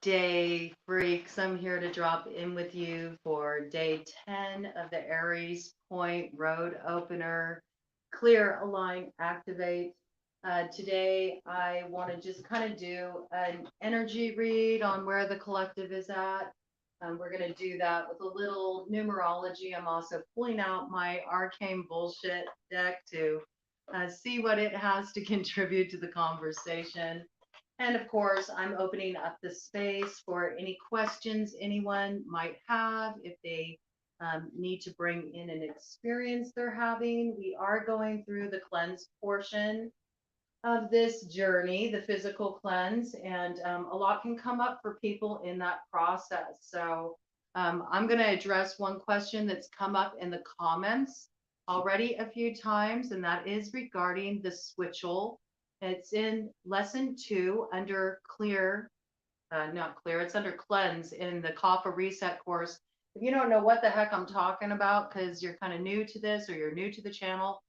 day, freaks. I'm here to drop in with you for day 10 of the Aries Point Road Opener. Clear, align, activate. Today, I want to just kind of do an energy read on where the collective is at. We're going to do that with a little numerology. I'm also pulling out my arcane bullshit deck to see what it has to contribute to the conversation. And of course, I'm opening up the space for any questions anyone might have. If they need to bring in an experience they're having, we are going through the cleanse portion of this journey, the physical cleanse, and a lot can come up for people in that process. So I'm going to address one question that's come up in the comments already a few times, and that is regarding the switchel. It's in lesson 2 under clear, not clear, it's under cleanse in the Kapha reset course. If you don't know what the heck I'm talking about because you're kind of new to this or you're new to the channel,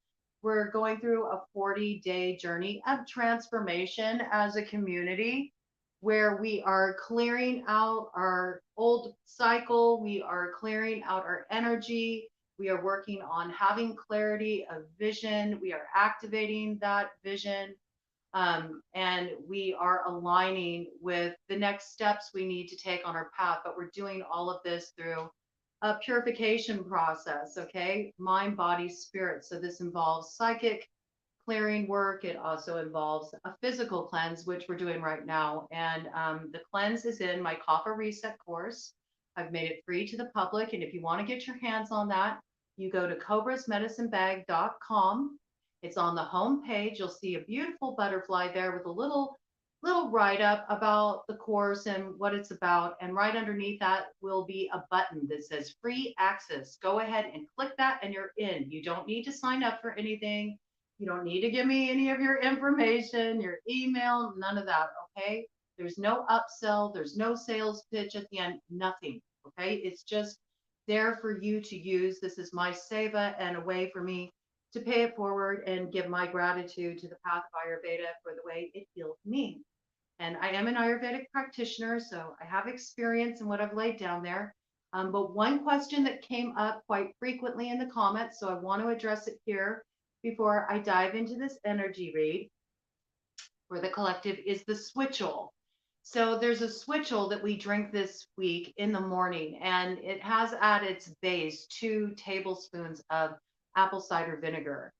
we're going through a 40-day journey of transformation as a community where we are clearing out our old cycle, we are clearing out our energy, we are working on having clarity of vision, we are activating that vision, and we are aligning with the next steps we need to take on our path. But we're doing all of this through a purification process, okay? Mind, body, spirit. So this involves psychic clearing work. It also involves a physical cleanse, which we're doing right now. And the cleanse is in my Kapha Reset course. I've made it free to the public. And if you want to get your hands on that, you go to cobrasmedicinebag.com. It's on the home page. You'll see a beautiful butterfly there with a little write up about the course and what it's about. And right underneath that will be a button that says free access. Go ahead and click that and you're in. You don't need to sign up for anything. You don't need to give me any of your information, your email, none of that. Okay. There's no upsell. There's no sales pitch at the end, nothing. Okay. It's just there for you to use. This is my seva and a way for me to pay it forward and give my gratitude to the path of Ayurveda for the way it healed me. And I am an Ayurvedic practitioner, so I have experience in what I've laid down there. But one question that came up quite frequently in the comments, so I want to address it here before I dive into this energy read for the collective, is the switchel. So there's a switchel that we drink this week in the morning, and it has at its base 2 tablespoons of apple cider vinegar.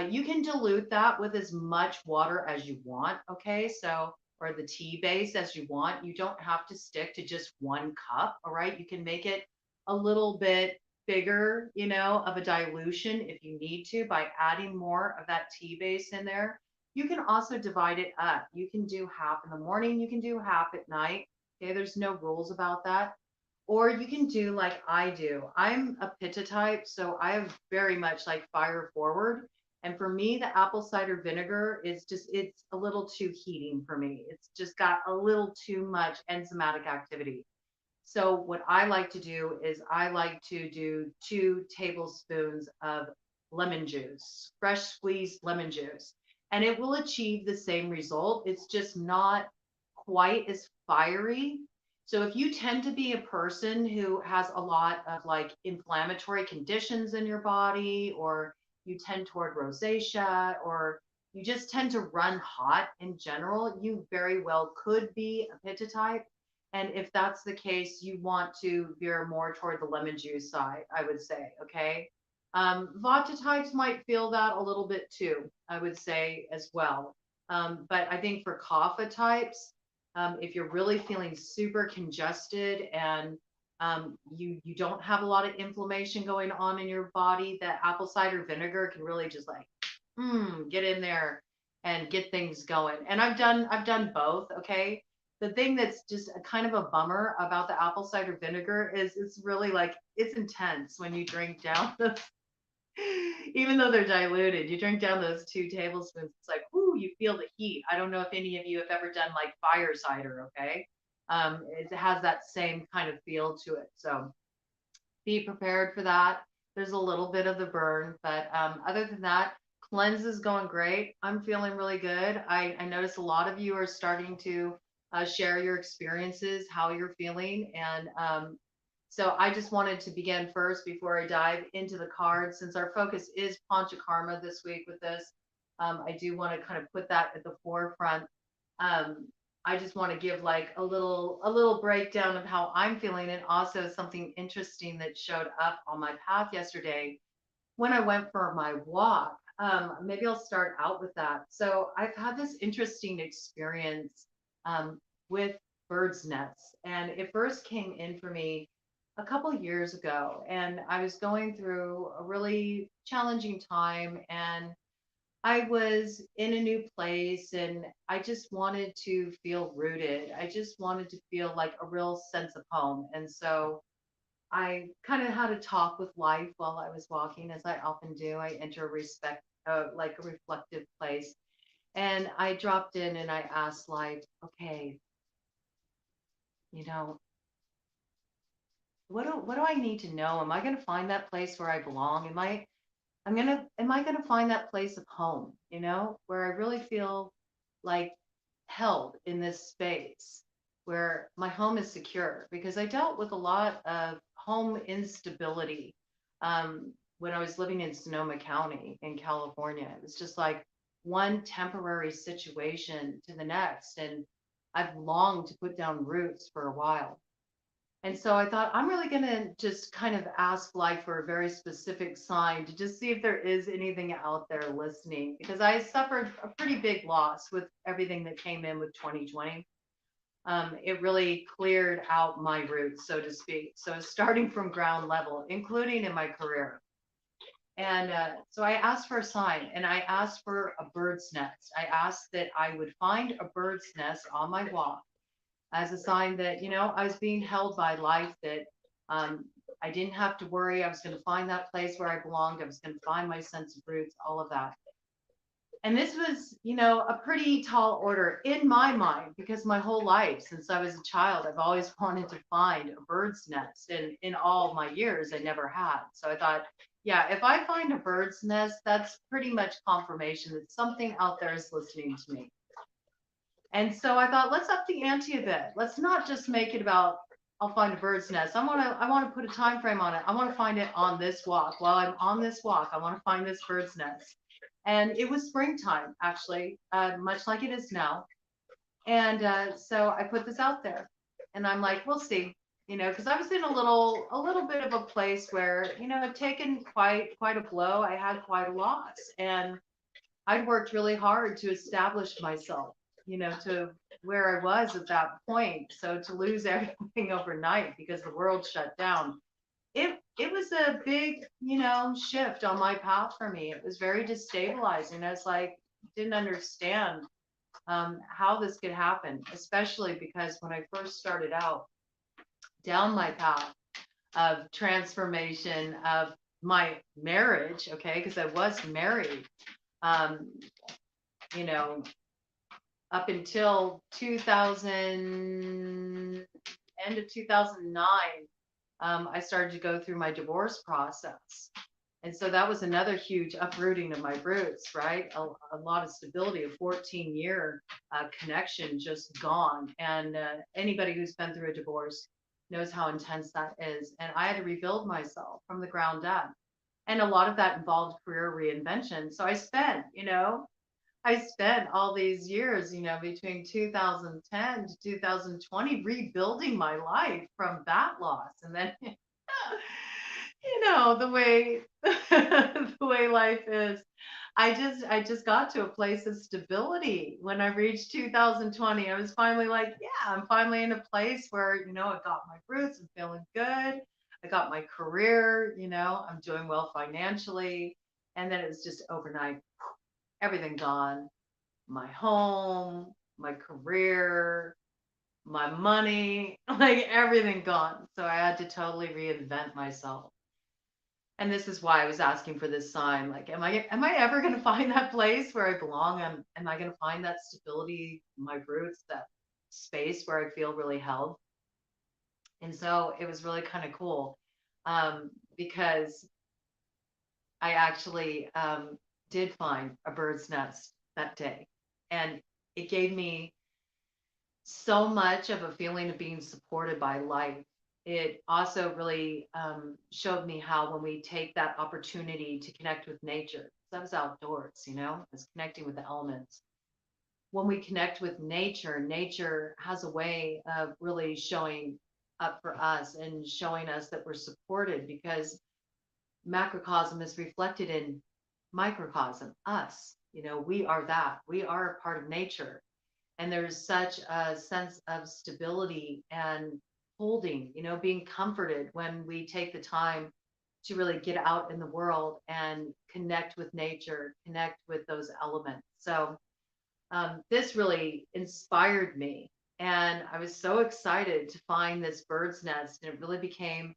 You can dilute that with as much water as you want, okay? So, or the tea base as you want. You don't have to stick to just 1 cup, all right? You can make it a little bit bigger, of a dilution if you need to by adding more of that tea base in there. You can also divide it up. You can do half in the morning, you can do half at night. Okay, there's no rules about that. Or you can do like I do. I'm a pitta type, so I am very much like fire forward. And for me, the apple cider vinegar is just, it's a little too heating for me. It's just got a little too much enzymatic activity. So what I like to do is I like to do 2 tablespoons of lemon juice, fresh squeezed lemon juice, and it will achieve the same result. It's just not quite as fiery. So if you tend to be a person who has a lot of like inflammatory conditions in your body, or you tend toward rosacea, or you just tend to run hot in general, you very well could be a pitta type. And if that's the case, you want to veer more toward the lemon juice side, I would say. Okay. Vata types might feel that a little bit too, I would say as well. But I think for kapha types, if you're really feeling super congested and you don't have a lot of inflammation going on in your body, that apple cider vinegar can really just like get in there and get things going. And I've done both. Okay. The thing that's just a kind of a bummer about the apple cider vinegar is it's really like it's intense when you drink down the even though they're diluted, you drink down those 2 tablespoons. It's like, ooh, you feel the heat. I don't know if any of you have ever done like fire cider. Okay, it has that same kind of feel to it. So be prepared for that. There's a little bit of the burn, but other than that, cleanse is going great. I'm feeling really good. I notice a lot of you are starting to share your experiences, how you're feeling. And so I just wanted to begin first before I dive into the cards, since our focus is Panchakarma this week with this. I do want to kind of put that at the forefront. Um, I just want to give like a little breakdown of how I'm feeling, and also something interesting that showed up on my path yesterday when I went for my walk. Maybe I'll start out with that. So I've had this interesting experience with birds' nests, and it first came in for me a couple years ago, and I was going through a really challenging time, and I was in a new place, and I just wanted to feel rooted. I just wanted to feel like a real sense of home. And so I kind of had a talk with life while I was walking, as I often do. I enter like a reflective place, and I dropped in and I asked life, okay, you know, what do I need to know? Am I going to find that place where I belong? Am I gonna find that place of home, where I really feel like held in this space where my home is secure? Because I dealt with a lot of home instability when I was living in Sonoma County in California. It was just like one temporary situation to the next, and I've longed to put down roots for a while. And so I thought, I'm really going to just kind of ask life for a very specific sign to just see if there is anything out there listening, because I suffered a pretty big loss with everything that came in with 2020. It really cleared out my roots, so to speak. So starting from ground level, including in my career. And so I asked for a sign, and I asked for a bird's nest. I asked that I would find a bird's nest on my walk as a sign that, I was being held by life, that um, I didn't have to worry. I was going to find that place where I belonged. I was going to find my sense of roots, all of that. And this was, a pretty tall order in my mind, because my whole life, since I was a child, I've always wanted to find a bird's nest. And in all my years, I never had. So I thought, yeah, if I find a bird's nest, that's pretty much confirmation that something out there is listening to me. And so I thought, let's up the ante a bit. Let's not just make it about, I'll find a bird's nest. I want to put a time frame on it. I want to find it on this walk. While I'm on this walk, I want to find this bird's nest. And it was springtime, actually, much like it is now. And so I put this out there, and I'm like, we'll see, because I was in a little bit of a place where, I've taken quite a blow. I had quite a loss, and I'd worked really hard to establish myself, to where I was at that point. So to lose everything overnight because the world shut down, it was a big, shift on my path for me. It was very destabilizing. I was like, didn't understand how this could happen, especially because when I first started out down my path of transformation of my marriage, okay, because I was married, um, you know, up until 2000, end of 2009, I started to go through my divorce process. And so that was another huge uprooting of my roots, right? A lot of stability, a 14-year connection just gone. And anybody who's been through a divorce knows how intense that is. And I had to rebuild myself from the ground up. And a lot of that involved career reinvention. So I spent all these years, between 2010 to 2020, rebuilding my life from that loss. And then, the way the way life is, I just got to a place of stability when I reached 2020. I was finally like, yeah, I'm finally in a place where, I've got my roots, I'm feeling good. I got my career, I'm doing well financially. And then it was just overnight, everything gone. My home, my career, my money, like everything gone. So I had to totally reinvent myself. And this is why I was asking for this sign. Like, am I ever going to find that place where I belong? Am I going to find that stability, my roots, that space where I feel really held? And so it was really kind of cool, because I actually did find a bird's nest that day. And it gave me so much of a feeling of being supported by life. It also really showed me how when we take that opportunity to connect with nature, 'cause I was outdoors, I was connecting with the elements. When we connect with nature, nature has a way of really showing up for us and showing us that we're supported because macrocosm is reflected in microcosm, us. We are that. We are a part of nature. And there's such a sense of stability and holding, being comforted when we take the time to really get out in the world and connect with nature, connect with those elements. So this really inspired me. And I was so excited to find this bird's nest, and it really became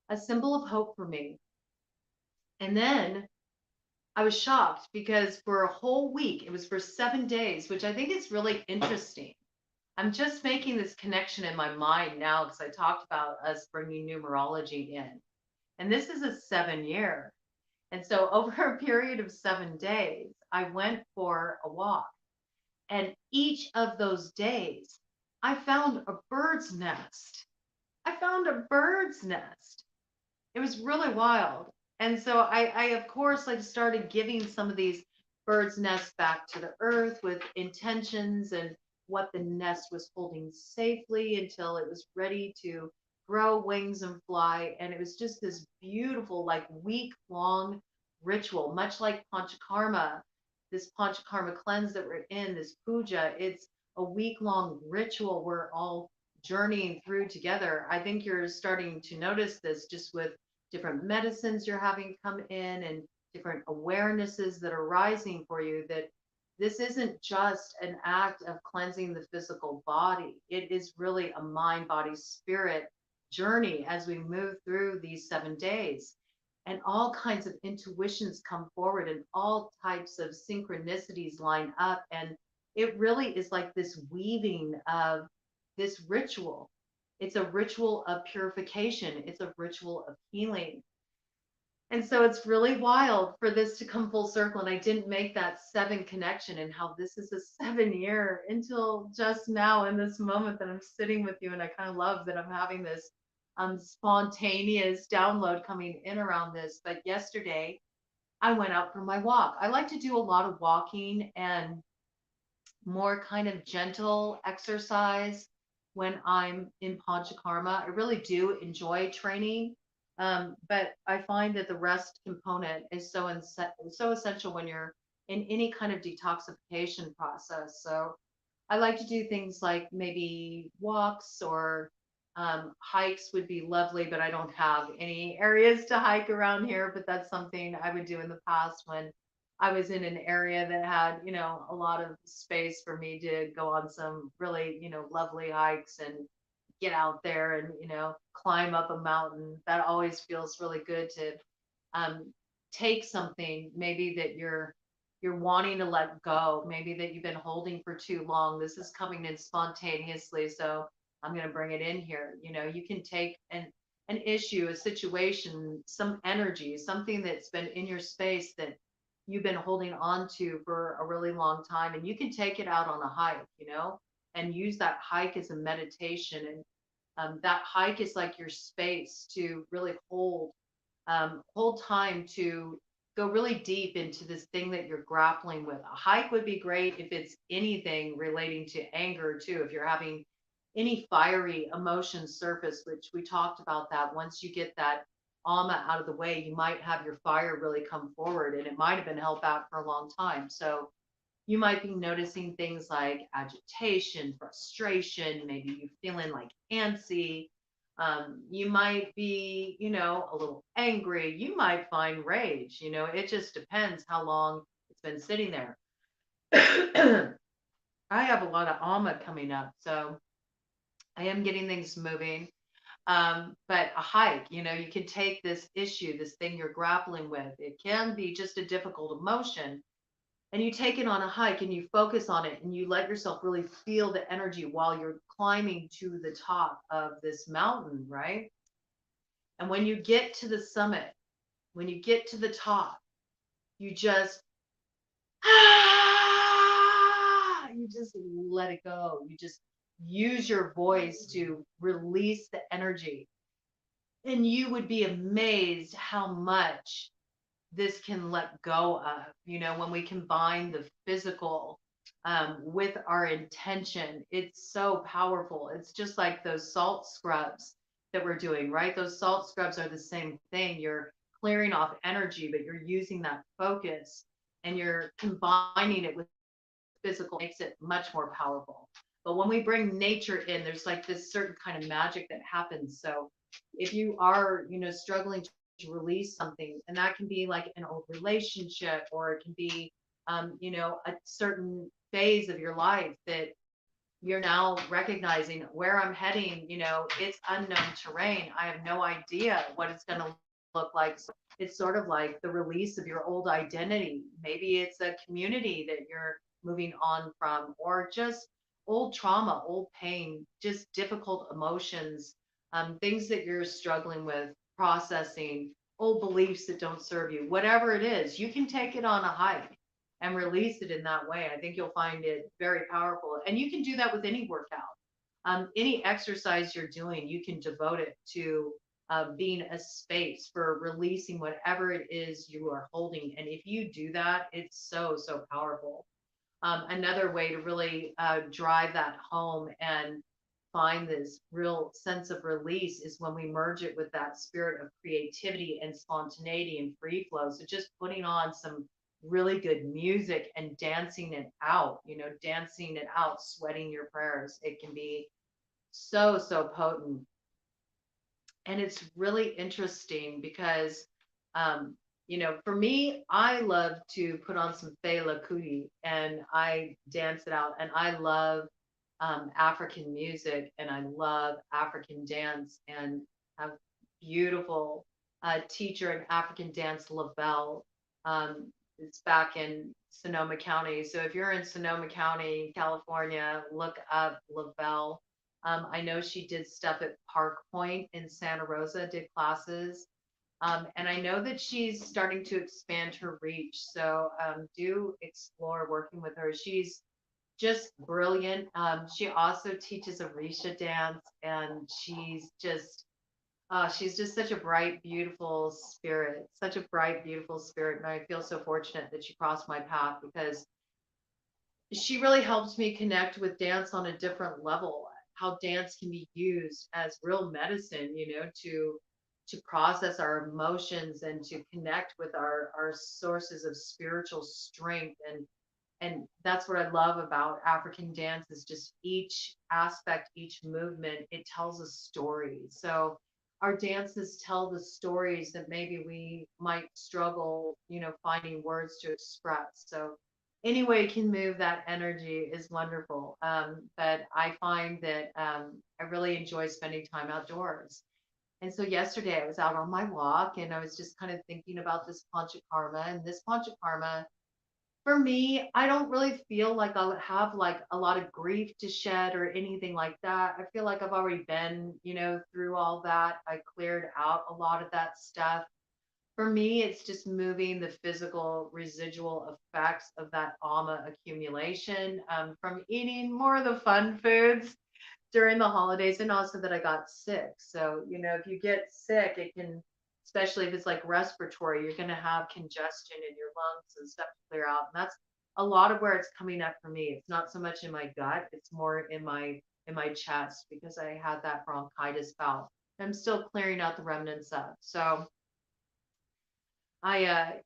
a symbol of hope for me. And then I was shocked because for a whole week, it was for 7 days, which I think is really interesting. I'm just making this connection in my mind now because I talked about us bringing numerology in. And this is a 7 year. And so over a period of 7 days, I went for a walk. And each of those days, I found a bird's nest. I found a bird's nest. It was really wild. And so I of course like started giving some of these birds' nests back to the earth with intentions and what the nest was holding safely until it was ready to grow wings and fly. And it was just this beautiful, like week long ritual, much like Panchakarma, this Panchakarma cleanse that we're in, this puja. It's a week long ritual we're all journeying through together. I think you're starting to notice this just with different medicines you're having come in and different awarenesses that are rising for you, that this isn't just an act of cleansing the physical body. It is really a mind, body, spirit journey as we move through these 7 days. And all kinds of intuitions come forward and all types of synchronicities line up. And it really is like this weaving of this ritual. It's a ritual of purification. It's a ritual of healing. And so it's really wild for this to come full circle. And I didn't make that seven connection and how this is a 7 year until just now in this moment that I'm sitting with you. And I kind of love that I'm having this spontaneous download coming in around this. But yesterday I went out for my walk. I like to do a lot of walking and more kind of gentle exercise when I'm in Panchakarma. I really do enjoy training, but I find that the rest component is so essential when you're in any kind of detoxification process. So I like to do things like maybe walks or hikes would be lovely, but I don't have any areas to hike around here. But that's something I would do in the past when I was in an area that had, a lot of space for me to go on some really, lovely hikes and get out there and, climb up a mountain. That always feels really good to um, take something maybe that you're wanting to let go, maybe that you've been holding for too long. This is coming in spontaneously, so I'm going to bring it in here. You can take an issue, a situation, some energy, something that's been in your space that you've been holding on to for a really long time, and you can take it out on a hike, and use that hike as a meditation. And that hike is like your space to really hold time to go really deep into this thing that you're grappling with. A hike would be great if it's anything relating to anger too. If you're having any fiery emotions surface, which we talked about that once you get that alma out of the way, you might have your fire really come forward and it might have been held back for a long time. So you might be noticing things like agitation, frustration, maybe you feeling like antsy. You might be, a little angry. You might find rage. It just depends how long it's been sitting there. I have a lot of alma coming up, so I am getting things moving. But a hike, you can take this issue, this thing you're grappling with. It can be just a difficult emotion, and you take it on a hike and you focus on it and you let yourself really feel the energy while you're climbing to the top of this mountain, right? And when you get to the summit, when you get to the top, you just you just let it go. You just use your voice to release the energy. And you would be amazed how much this can let go of, when we combine the physical with our intention. It's so powerful. It's just like those salt scrubs that we're doing, right? Those salt scrubs are the same thing. You're clearing off energy, but you're using that focus and you're combining it with physical, makes it much more powerful. But when we bring nature in, there's like this certain kind of magic that happens. So if you are, struggling to release something, and that can be like an old relationship, or it can be, a certain phase of your life that you're now recognizing where I'm heading, it's unknown terrain. I have no idea what it's going to look like. So it's sort of like the release of your old identity. Maybe it's a community that you're moving on from, or just old trauma, old pain, just difficult emotions, things that you're struggling with processing, old beliefs that don't serve you. Whatever it is, you can take it on a hike and release it in that way. I think you'll find it very powerful. And you can do that with any workout. Any exercise you're doing, you can devote it to being a space for releasing whatever it is you are holding. And if you do that, it's so, so powerful. Another way to really drive that home and find this real sense of release is when we merge it with that spirit of creativity and spontaneity and free flow. So just putting on some really good music and dancing it out, dancing it out, sweating your prayers. It can be so, so potent. And it's really interesting because, for me, I love to put on some Fela Kuti and I dance it out. And I love African music and I love African dance and have beautiful teacher in African dance, Lavelle. It's back in Sonoma County. So if you're in Sonoma County, California, look up Lavelle. I know she did stuff at Park Point in Santa Rosa, did classes. And I know that she's starting to expand her reach. So do explore working with her. She's just brilliant. She also teaches Orisha dance, and she's just such a bright, beautiful spirit, such a bright, beautiful spirit. And I feel so fortunate that she crossed my path because she really helps me connect with dance on a different level, how dance can be used as real medicine, to process our emotions and to connect with our sources of spiritual strength. And that's what I love about African dance is just each aspect, each movement, it tells a story. So our dances tell the stories that maybe we might struggle, finding words to express. So any way you can move that energy is wonderful. But I find that I really enjoy spending time outdoors. And so yesterday I was out on my walk and I was just kind of thinking about this panchakarma, and this panchakarma for me, I don't really feel like I'll have like a lot of grief to shed or anything like that. I feel like I've already been, through all that. I cleared out a lot of that stuff. For me, it's just moving the physical residual effects of that AMA accumulation from eating more of the fun foods during the holidays, and also that I got sick. So, if you get sick, it can, especially if it's like respiratory, you're going to have congestion in your lungs and stuff to clear out. And that's a lot of where it's coming up for me. It's not so much in my gut, it's more in my chest because I had that bronchitis bout. I'm still clearing out the remnants of. So I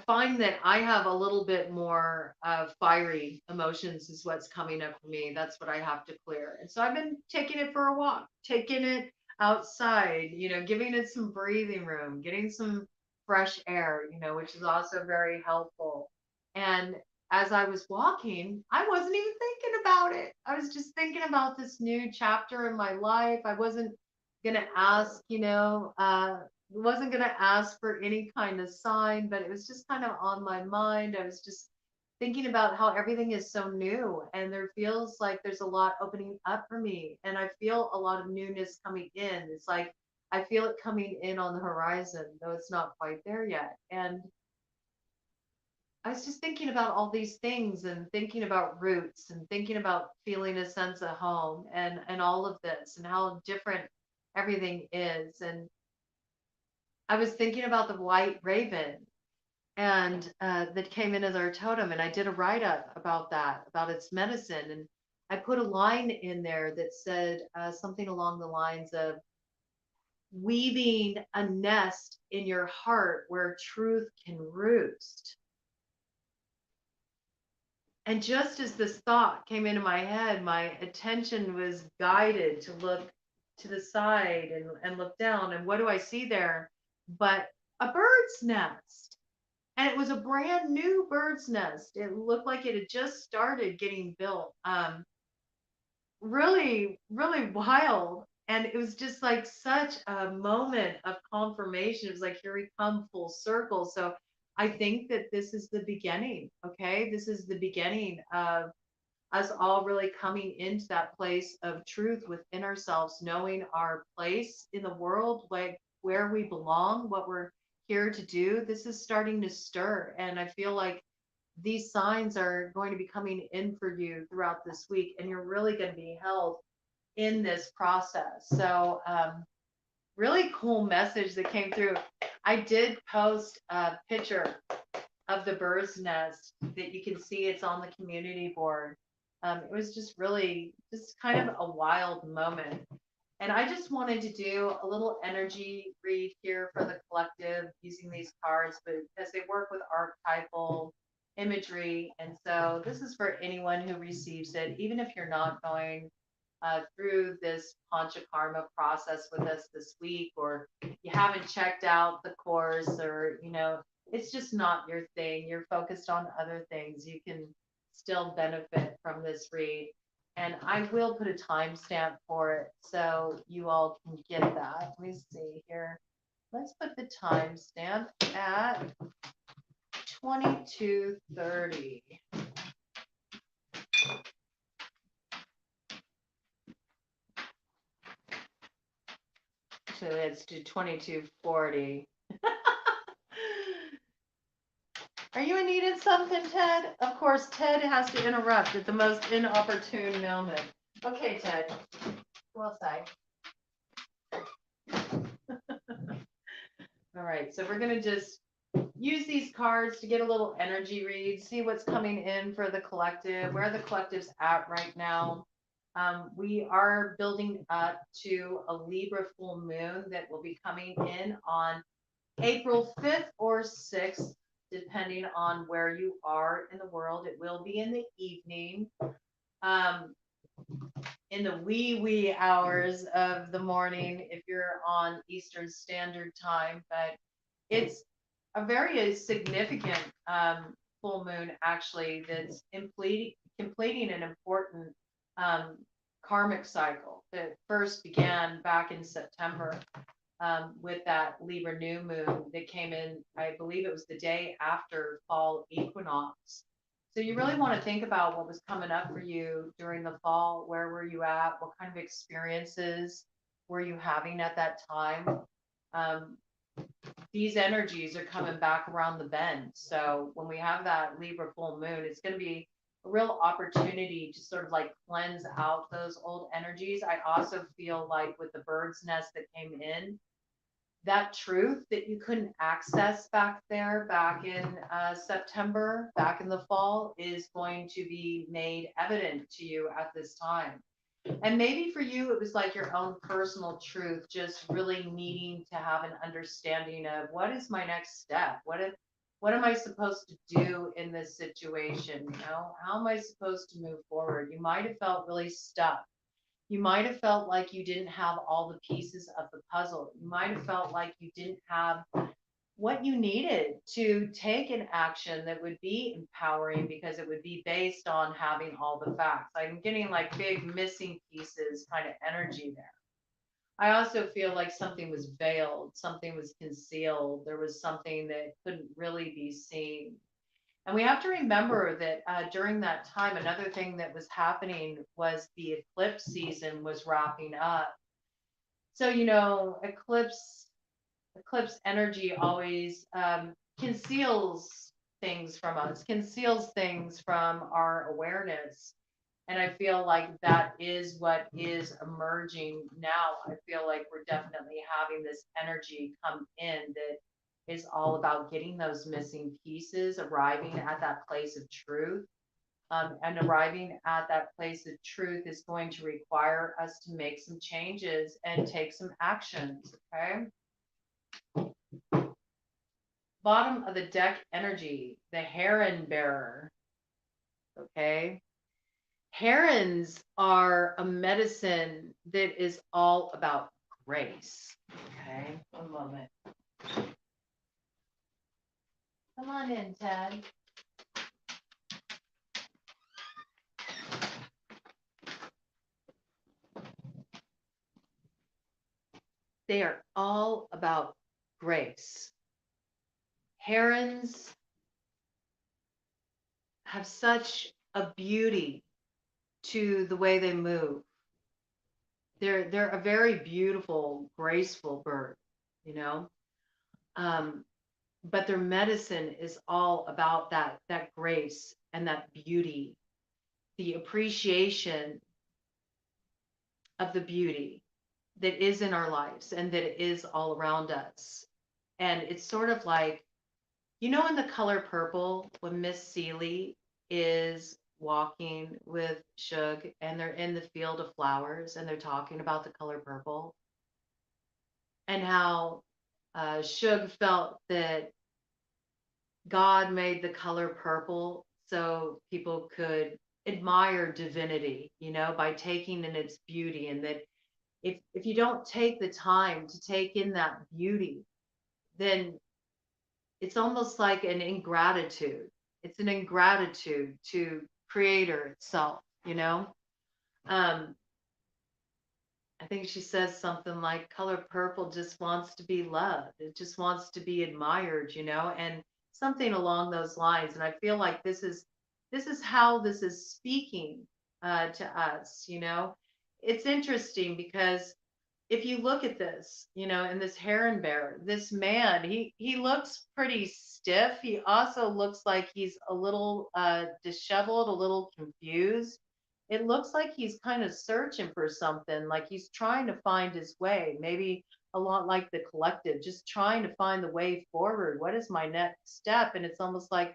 find that I have a little bit more fiery emotions is what's coming up for me. That's what I have to clear. And so I've been taking it for a walk, taking it outside, giving it some breathing room, getting some fresh air, which is also very helpful. And as I was walking, I wasn't even thinking about it. I was just thinking about this new chapter in my life. I wasn't going to ask, wasn't going to ask for any kind of sign, but it was just kind of on my mind. I was just thinking about how everything is so new and there feels like there's a lot opening up for me. And I feel a lot of newness coming in. It's like I feel it coming in on the horizon, though it's not quite there yet. And I was just thinking about all these things and thinking about roots and thinking about feeling a sense of home and all of this and how different everything is. And I was thinking about the white raven and that came in as our totem, and I did a write up about that, about its medicine, and I put a line in there that said something along the lines of weaving a nest in your heart where truth can roost. And just as this thought came into my head, my attention was guided to look to the side and look down. And what do I see there? But a bird's nest. And it was a brand new bird's nest. It looked like it had just started getting built. Really, really wild. And it was just like such a moment of confirmation. It was like, here we come full circle. So I think that this is the beginning. Okay. This is the beginning of us all really coming into that place of truth within ourselves, knowing our place in the world, like where we belong, what we're here to do. This is starting to stir. And I feel like these signs are going to be coming in for you throughout this week, and you're really going to be held in this process. So, really cool message that came through. I did post a picture of the bird's nest that you can see. It's on the community board. It was just really, just kind of a wild moment. And I just wanted to do a little energy read here for the collective using these cards, but as they work with archetypal imagery. And so this is for anyone who receives it, even if you're not going through this Panchakarma process with us this week, or you haven't checked out the course, or, it's just not your thing. You're focused on other things. You can still benefit from this read. And I will put a timestamp for it so you all can get that. Let me see here. Let's put the timestamp at 22:30. So let's do 22:40. Are you needing something, Ted? Of course, Ted has to interrupt at the most inopportune moment. Okay, Ted. Go outside. All right, so we're going to just use these cards to get a little energy read, see what's coming in for the collective, where the collective's at right now. We are building up to a Libra full moon that will be coming in on April 5th or 6th, depending on where you are in the world. It will be in the evening, in the wee hours of the morning if you're on Eastern Standard Time. But it's a very significant full moon, actually, that's completing an important karmic cycle that first began back in September. With that Libra new moon that came in, I believe it was the day after fall equinox. So you really want to think about what was coming up for you during the fall. Where were you at? What kind of experiences were you having at that time? These energies are coming back around the bend. So when we have that Libra full moon, it's going to be a real opportunity to sort of like cleanse out those old energies. I also feel like with the bird's nest that came in, that truth that you couldn't access back there, back in September, back in the fall, is going to be made evident to you at this time. And maybe for you, it was like your own personal truth, just really needing to have an understanding of what is my next step? What am I supposed to do in this situation? How am I supposed to move forward? You might have felt really stuck. You might have felt like you didn't have all the pieces of the puzzle. You might have felt like you didn't have what you needed to take an action that would be empowering, because it would be based on having all the facts. I'm getting like big missing pieces kind of energy there. I also feel like something was veiled, something was concealed. There was something that couldn't really be seen. And we have to remember that during that time, another thing that was happening was the eclipse season was wrapping up. So, eclipse energy always conceals things from us, conceals things from our awareness. And I feel like that is what is emerging now. I feel like we're definitely having this energy come in that is all about getting those missing pieces, arriving at that place of truth. And arriving at that place of truth is going to require us to make some changes and take some actions. Okay. Bottom of the deck energy, the heron bearer. Okay. Herons are a medicine that is all about grace. Okay. One moment. Come on in, Ted. They are all about grace. Herons have such a beauty to the way they move. They're a very beautiful, graceful bird, you know. But their medicine is all about that grace and that beauty, the appreciation of the beauty that is in our lives and that is all around us. And it's sort of like, you know, in the color purple, when Miss Seeley is walking with Shug and they're in the field of flowers and they're talking about the color purple and how Shug felt that God made the color purple so people could admire divinity, you know, by taking in its beauty. And that if you don't take the time to take in that beauty, then it's almost like an ingratitude. It's an ingratitude to creator itself, you know. um I think she says something like color purple just wants to be loved. It just wants to be admired, you know, and something along those lines. And I feel like this is how this is speaking to us, you know. It's interesting because if you look at this, you know, in this heron bear, this man, he looks pretty stiff. He also looks like he's a little disheveled, a little confused. It looks like he's kind of searching for something, like he's trying to find his way, maybe a lot like the collective, just trying to find the way forward. What is my next step? And it's almost like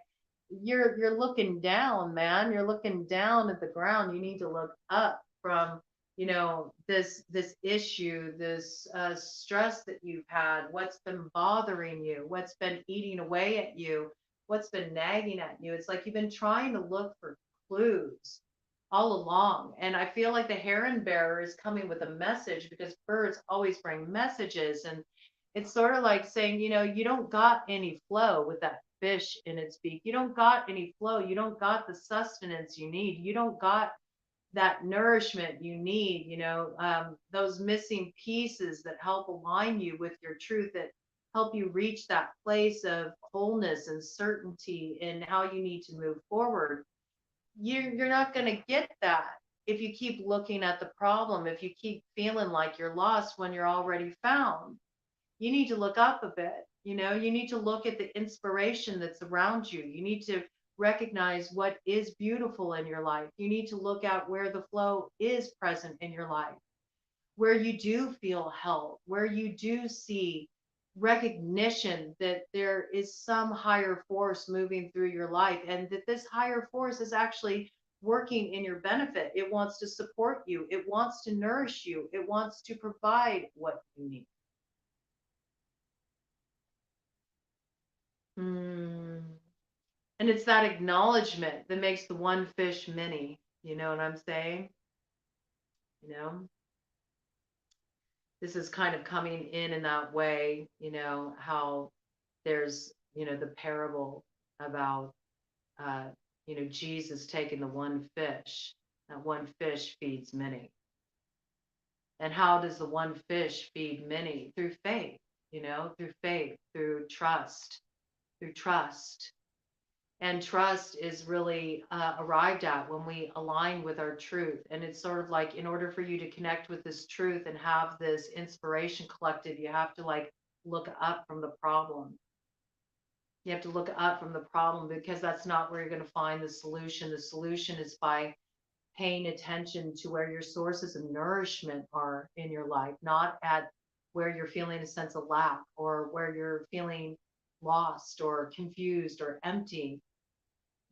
you're looking down, man. You're looking down at the ground. You need to look up from, you know, this issue, this stress that you've had, what's been bothering you, what's been eating away at you, what's been nagging at you. It's like you've been trying to look for clues all along. And I feel like the heron bearer is coming with a message because birds always bring messages. And it's sort of like saying, you know, you don't got any flow with that fish in its beak. You don't got any flow. You don't got the sustenance you need. You don't got that nourishment you need, you know, those missing pieces that help align you with your truth, that help you reach that place of wholeness and certainty in how you need to move forward. You're not going to get that if you keep looking at the problem, if you keep feeling like you're lost when you're already found. You need to look up a bit. You know, you need to look at the inspiration that's around you. You need to recognize what is beautiful in your life. You need to look at where the flow is present in your life, where you do feel held, where you do see recognition that there is some higher force moving through your life and that this higher force is actually working in your benefit. It wants to support you, it wants to nourish you, it wants to provide what you need. Mm. And it's that acknowledgement that makes the one fish many. You know what I'm saying? You know, this is kind of coming in that way, you know, how there's, you know, the parable about, uh, you know, Jesus taking the one fish. That one fish feeds many. And how does the one fish feed many? Through faith, you know, through faith, through trust, through trust. And trust is really arrived at when we align with our truth. And it's sort of like, in order for you to connect with this truth and have this inspiration collective, you have to like look up from the problem. You have to look up from the problem, because that's not where you're going to find the solution. The solution is by paying attention to where your sources of nourishment are in your life, not at where you're feeling a sense of lack, or where you're feeling lost or confused or empty.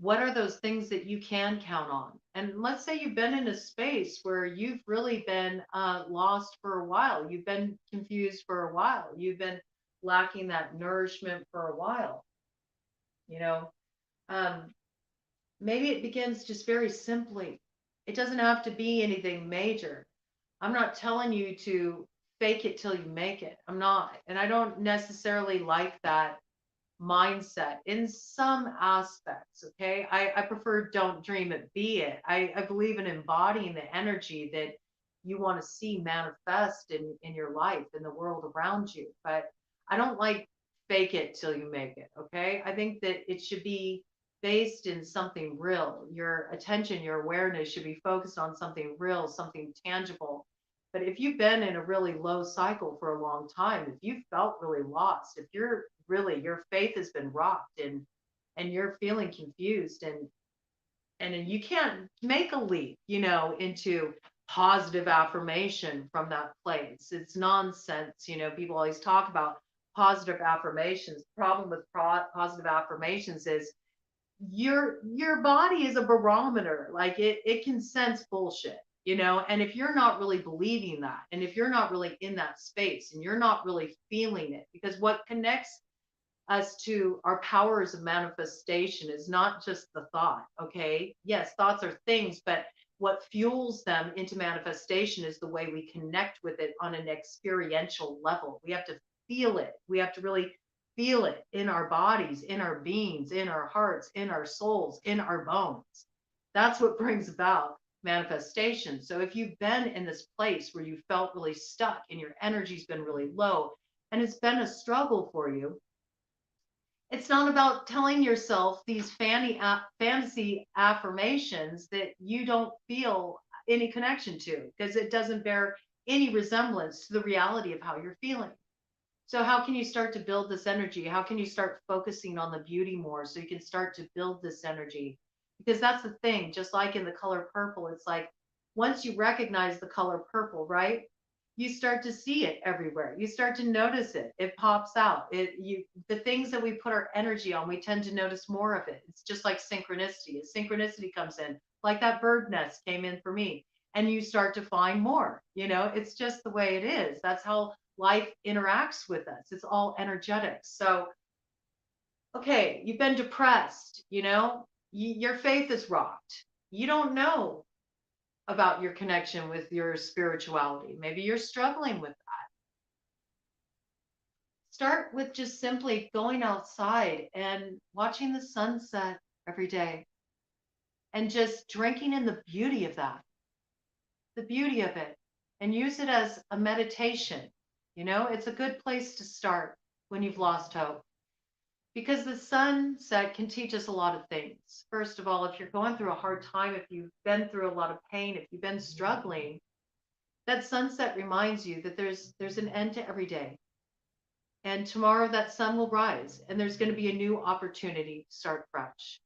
What are those things that you can count on? And let's say you've been in a space where you've really been lost for a while. You've been confused for a while. You've been lacking that nourishment for a while. You know, um, maybe it begins just very simply. It doesn't have to be anything major. I'm not telling you to fake it till you make it. I'm not. And I don't necessarily like that mindset in some aspects. Okay. I prefer don't dream it, be it. I believe in embodying the energy that you want to see manifest in your life, in the world around you. But I don't like fake it till you make it. Okay. I think that it should be based in something real. Your attention, your awareness should be focused on something real, something tangible. But if you've been in a really low cycle for a long time, if you felt really lost, if you're really, your faith has been rocked, and you're feeling confused, and you can't make a leap, into positive affirmation from that place. It's nonsense. People always talk about positive affirmations. The problem with positive affirmations is your body is a barometer. Like it can sense bullshit, and if you're not really believing that, and if you're not really in that space, and you're not really feeling it, because what connects us to our powers of manifestation is not just the thought. Okay, yes, thoughts are things, but what fuels them into manifestation is the way we connect with it on an experiential level. We have to feel it. We have to really feel it in our bodies, in our beings, in our hearts, in our souls, in our bones. That's what brings about manifestation. So if you've been in this place where you felt really stuck and your energy's been really low, and it's been a struggle for you, it's not about telling yourself these fantasy affirmations that you don't feel any connection to, because it doesn't bear any resemblance to the reality of how you're feeling. So, how can you start to build this energy? How can you start focusing on the beauty more so you can start to build this energy? Because that's the thing, just like in the color purple, it's like once you recognize the color purple, right? You start to see it everywhere. You start to notice it. It pops out. The things that we put our energy on, we tend to notice more of it. It's just like synchronicity. As synchronicity comes in, like that bird nest came in for me, and you start to find more. It's just the way it is. That's how life interacts with us. It's all energetic. So, okay, you've been depressed, your faith is rocked. You don't know about your connection with your spirituality. Maybe you're struggling with that. Start with just simply going outside and watching the sunset every day, and just drinking in the beauty of that, the beauty of it, and use it as a meditation. It's a good place to start when you've lost hope, because the sunset can teach us a lot of things. First of all, if you're going through a hard time, if you've been through a lot of pain, if you've been struggling, that sunset reminds you that there's an end to every day. And tomorrow that sun will rise, and there's going to be a new opportunity to start fresh.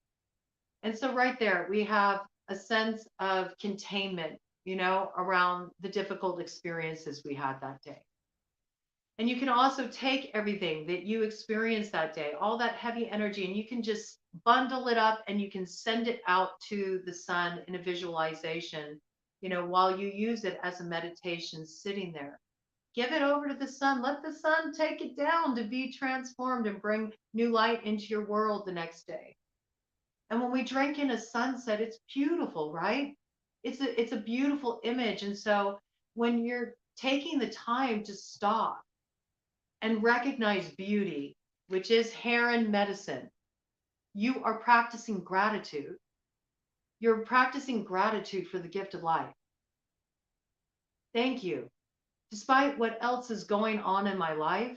And so right there, we have a sense of containment, around the difficult experiences we had that day. And you can also take everything that you experienced that day, all that heavy energy, and you can just bundle it up, and you can send it out to the sun in a visualization, while you use it as a meditation sitting there. Give it over to the sun. Let the sun take it down to be transformed and bring new light into your world the next day. And when we drink in a sunset, it's beautiful, right? It's a beautiful image. And so when you're taking the time to stop and recognize beauty, which is Heron medicine, you are practicing gratitude. You're practicing gratitude for the gift of life. Thank you. Despite what else is going on in my life,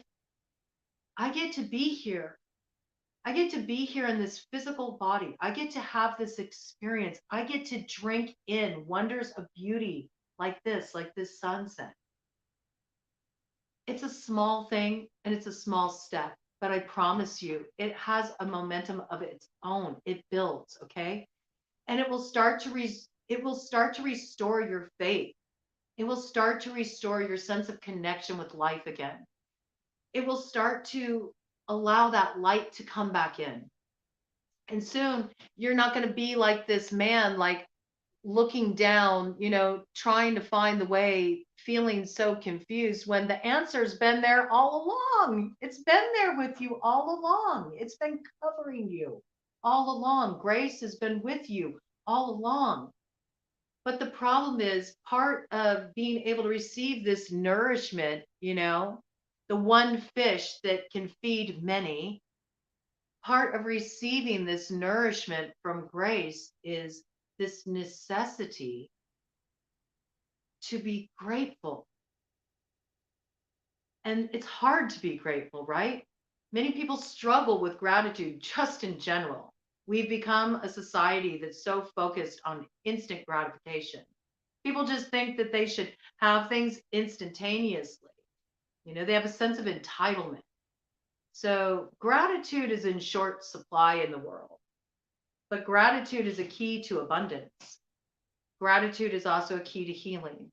I get to be here. I get to be here in this physical body. I get to have this experience. I get to drink in wonders of beauty like this sunset. It's a small thing, and it's a small step. but I promise you, it has a momentum of its own. It builds, okay? And it will start to restore your faith. It will start to restore your sense of connection with life again. It will start to allow that light to come back in. And soon you're not going to be like this man, like looking down, trying to find the way, feeling so confused when the answer's been there all along. It's been there with you all along. It's been covering you all along. Grace has been with you all along. But the problem is part of being able to receive this nourishment, the one fish that can feed many, part of receiving this nourishment from grace is this necessity to be grateful. And it's hard to be grateful, right? Many people struggle with gratitude just in general. We've become a society that's so focused on instant gratification. People just think that they should have things instantaneously. They have a sense of entitlement. So gratitude is in short supply in the world, but gratitude is a key to abundance. Gratitude is also a key to healing.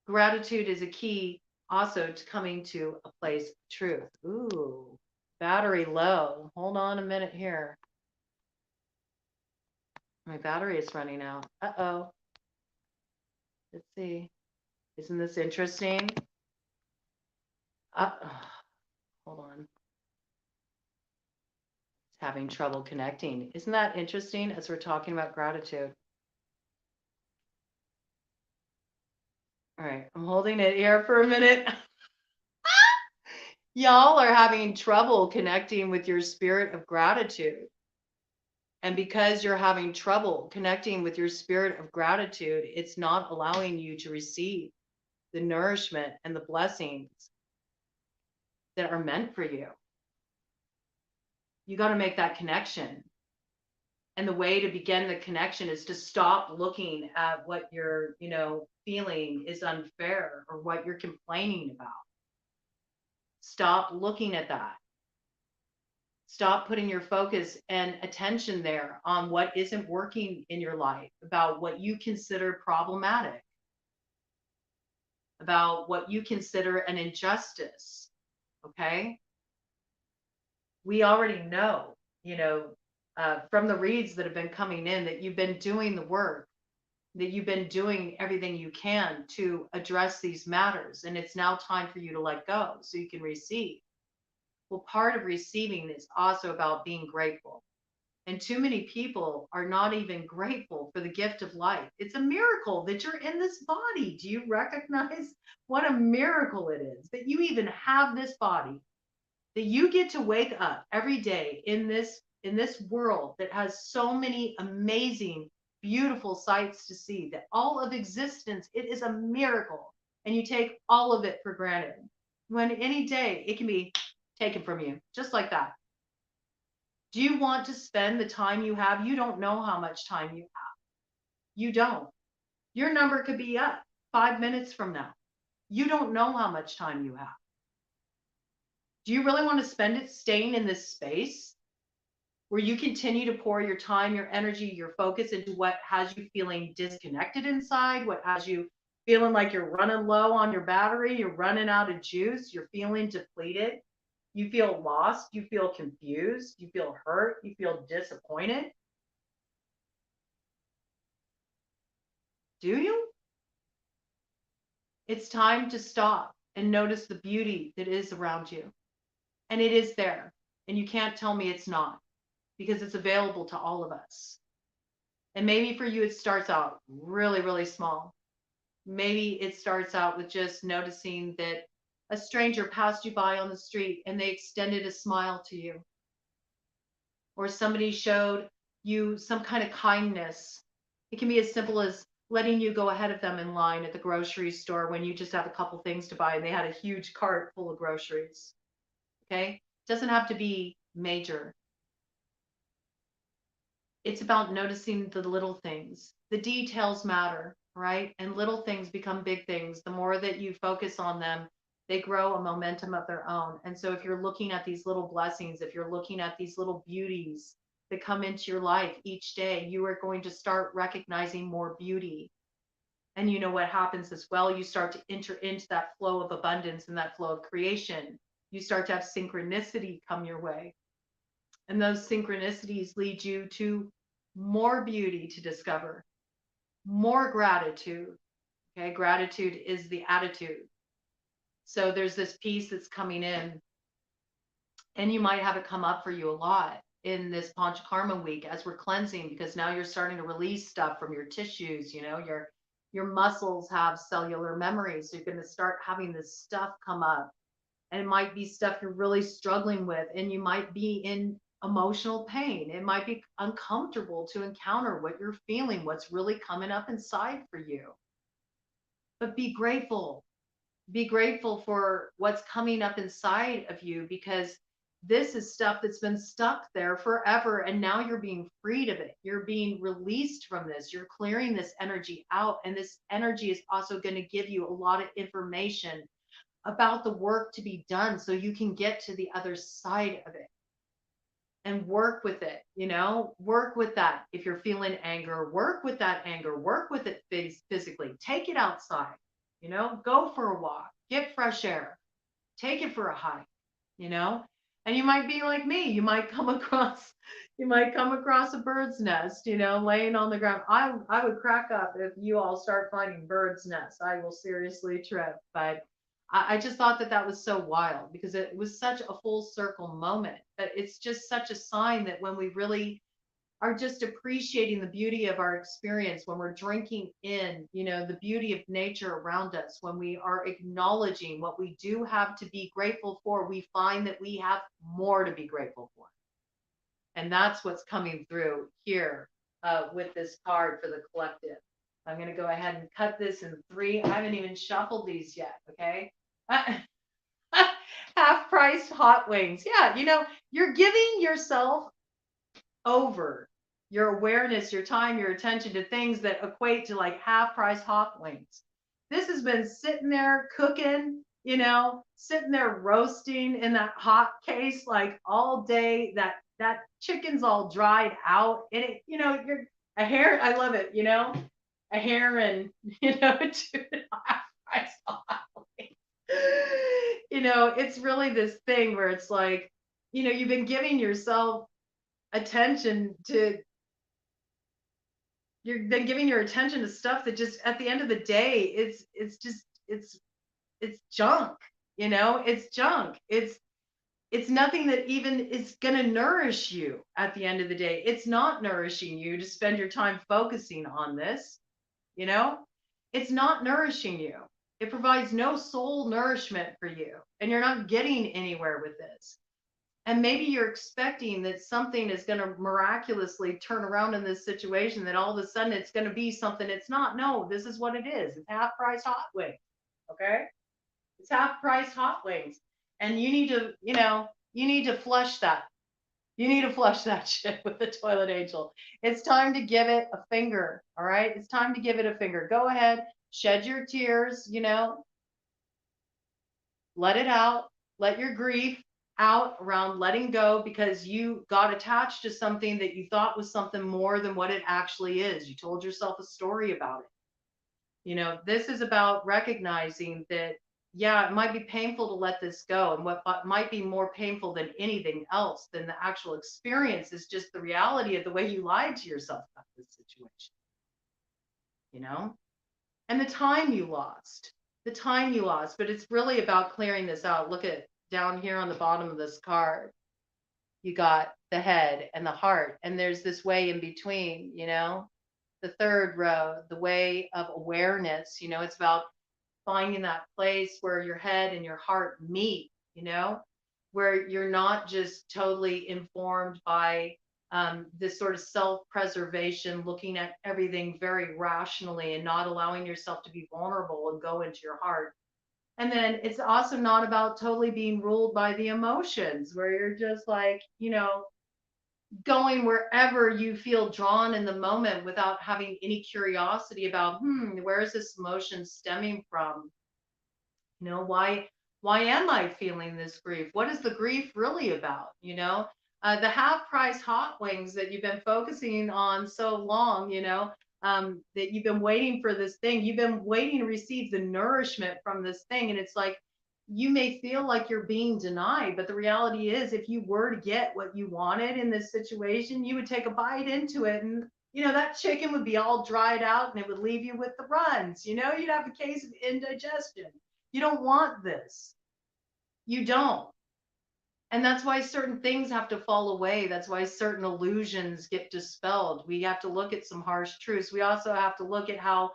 Gratitude is a key also to coming to a place of truth. Ooh, battery low. Hold on a minute here. My battery is running out. Uh-oh. Let's see. Isn't this interesting? Hold on. It's having trouble connecting. Isn't that interesting as we're talking about gratitude? All right, I'm holding it here for a minute. Y'all are having trouble connecting with your spirit of gratitude. And because you're having trouble connecting with your spirit of gratitude, it's not allowing you to receive the nourishment and the blessings that are meant for you. You got to make that connection. And the way to begin the connection is to stop looking at what you're, feeling is unfair or what you're complaining about. Stop looking at that. Stop putting your focus and attention there on what isn't working in your life, about what you consider problematic, about what you consider an injustice. Okay? We already know, from the reads that have been coming in, that you've been doing the work, that you've been doing everything you can to address these matters. And it's now time for you to let go so you can receive. Well, part of receiving is also about being grateful. And too many people are not even grateful for the gift of life. It's a miracle that you're in this body. Do you recognize what a miracle it is that you even have this body, that you get to wake up every day in this world that has so many amazing, beautiful sights to see, that all of existence, it is a miracle. And you take all of it for granted. When any day it can be taken from you, just like that. Do you want to spend the time you have? You don't know how much time you have. You don't. Your number could be up 5 minutes from now. You don't know how much time you have. Do you really want to spend it staying in this space where you continue to pour your time, your energy, your focus into what has you feeling disconnected inside, what has you feeling like you're running low on your battery, you're running out of juice, you're feeling depleted, you feel lost, you feel confused, you feel hurt, you feel disappointed? Do you? It's time to stop and notice the beauty that is around you. And it is there. And you can't tell me it's not, because it's available to all of us. And maybe for you, it starts out really, really small. Maybe it starts out with just noticing that a stranger passed you by on the street and they extended a smile to you. Or somebody showed you some kind of kindness. It can be as simple as letting you go ahead of them in line at the grocery store when you just have a couple things to buy and they had a huge cart full of groceries. Okay? It doesn't have to be major. It's about noticing the little things. The details matter, right? And little things become big things. The more that you focus on them, They grow a momentum of their own. And so if you're looking at these little blessings, if you're looking at these little beauties that come into your life each day, you are going to start recognizing more beauty. And you know what happens as well? You start to enter into that flow of abundance and that flow of creation. You start to have synchronicity come your way. And those synchronicities lead you to more beauty to discover, more gratitude. Okay, gratitude is the attitude. So there's this piece that's coming in, and you might have it come up for you a lot in this Panchakarma week as we're cleansing, because now you're starting to release stuff from your tissues. Your muscles have cellular memories. So you're going to start having this stuff come up, and it might be stuff you're really struggling with, and you might be in emotional pain. It might be uncomfortable to encounter what you're feeling, what's really coming up inside for you. But be grateful. Be grateful for what's coming up inside of you, because this is stuff that's been stuck there forever. And now you're being freed of it. You're being released from this. You're clearing this energy out. And this energy is also going to give you a lot of information about the work to be done so you can get to the other side of it and work with it. Work with that. If you're feeling anger, work with that anger, work with it physically, take it outside, go for a walk, get fresh air, take it for a hike, you know, and you might be like me. You might come across a bird's nest, laying on the ground. I would crack up if you all start finding bird's nests. I will seriously trip. But I just thought that was so wild, because it was such a full circle moment. But it's just such a sign that when we really are just appreciating the beauty of our experience, when we're drinking in, the beauty of nature around us, when we are acknowledging what we do have to be grateful for, we find that we have more to be grateful for. And that's what's coming through here with this card for the collective. I'm going to go ahead and cut this in 3. I haven't even shuffled these yet. Okay. Half price hot wings. Yeah. You're giving yourself over your awareness, your time, your attention to things that equate to like half price hot wings. This has been sitting there cooking, sitting there roasting in that hot case like all day. That chicken's all dried out, and you're a hair. I love it, a hair and 2 half price hot wings. It's really this thing where it's like, you've been giving yourself attention to you've been giving your attention to stuff that just at the end of the day it's junk. It's junk. It's nothing that even is going to nourish you at the end of the day. It's not nourishing you to spend your time focusing on this. It's not nourishing you. It provides no soul nourishment for you, and you're not getting anywhere with this. And maybe you're expecting that something is going to miraculously turn around in this situation, that all of a sudden it's going to be something it's not. No, this is what it is. It's half price hot wings. Okay? It's half price hot wings. And you need to flush that. You need to flush that shit with the toilet angel. It's time to give it a finger. All right? It's time to give it a finger. Go ahead, shed your tears, let it out. Let your grief out around letting go, because you got attached to something that you thought was something more than what it actually is. You told yourself a story about it. This is about recognizing that, yeah, it might be painful to let this go. And what might be more painful than anything else than the actual experience is just the reality of the way you lied to yourself about this situation. And the time you lost. But it's really about clearing this out. Look at down here on the bottom of this card. You got the head and the heart, and there's this way in between, the third row, the way of awareness. It's about finding that place where your head and your heart meet, where you're not just totally informed by this sort of self-preservation, looking at everything very rationally and not allowing yourself to be vulnerable and go into your heart. And then it's also not about totally being ruled by the emotions, where you're just like, going wherever you feel drawn in the moment without having any curiosity about, where is this emotion stemming from? Why Why am I feeling this grief? What is the grief really about? The half price hot wings that you've been focusing on so long, that you've been waiting for this thing. You've been waiting to receive the nourishment from this thing. And it's like, you may feel like you're being denied, but the reality is, if you were to get what you wanted in this situation, you would take a bite into it. And, that chicken would be all dried out and it would leave you with the runs. You'd have a case of indigestion. You don't want this. You don't. And that's why certain things have to fall away. That's why certain illusions get dispelled. We have to look at some harsh truths. We also have to look at how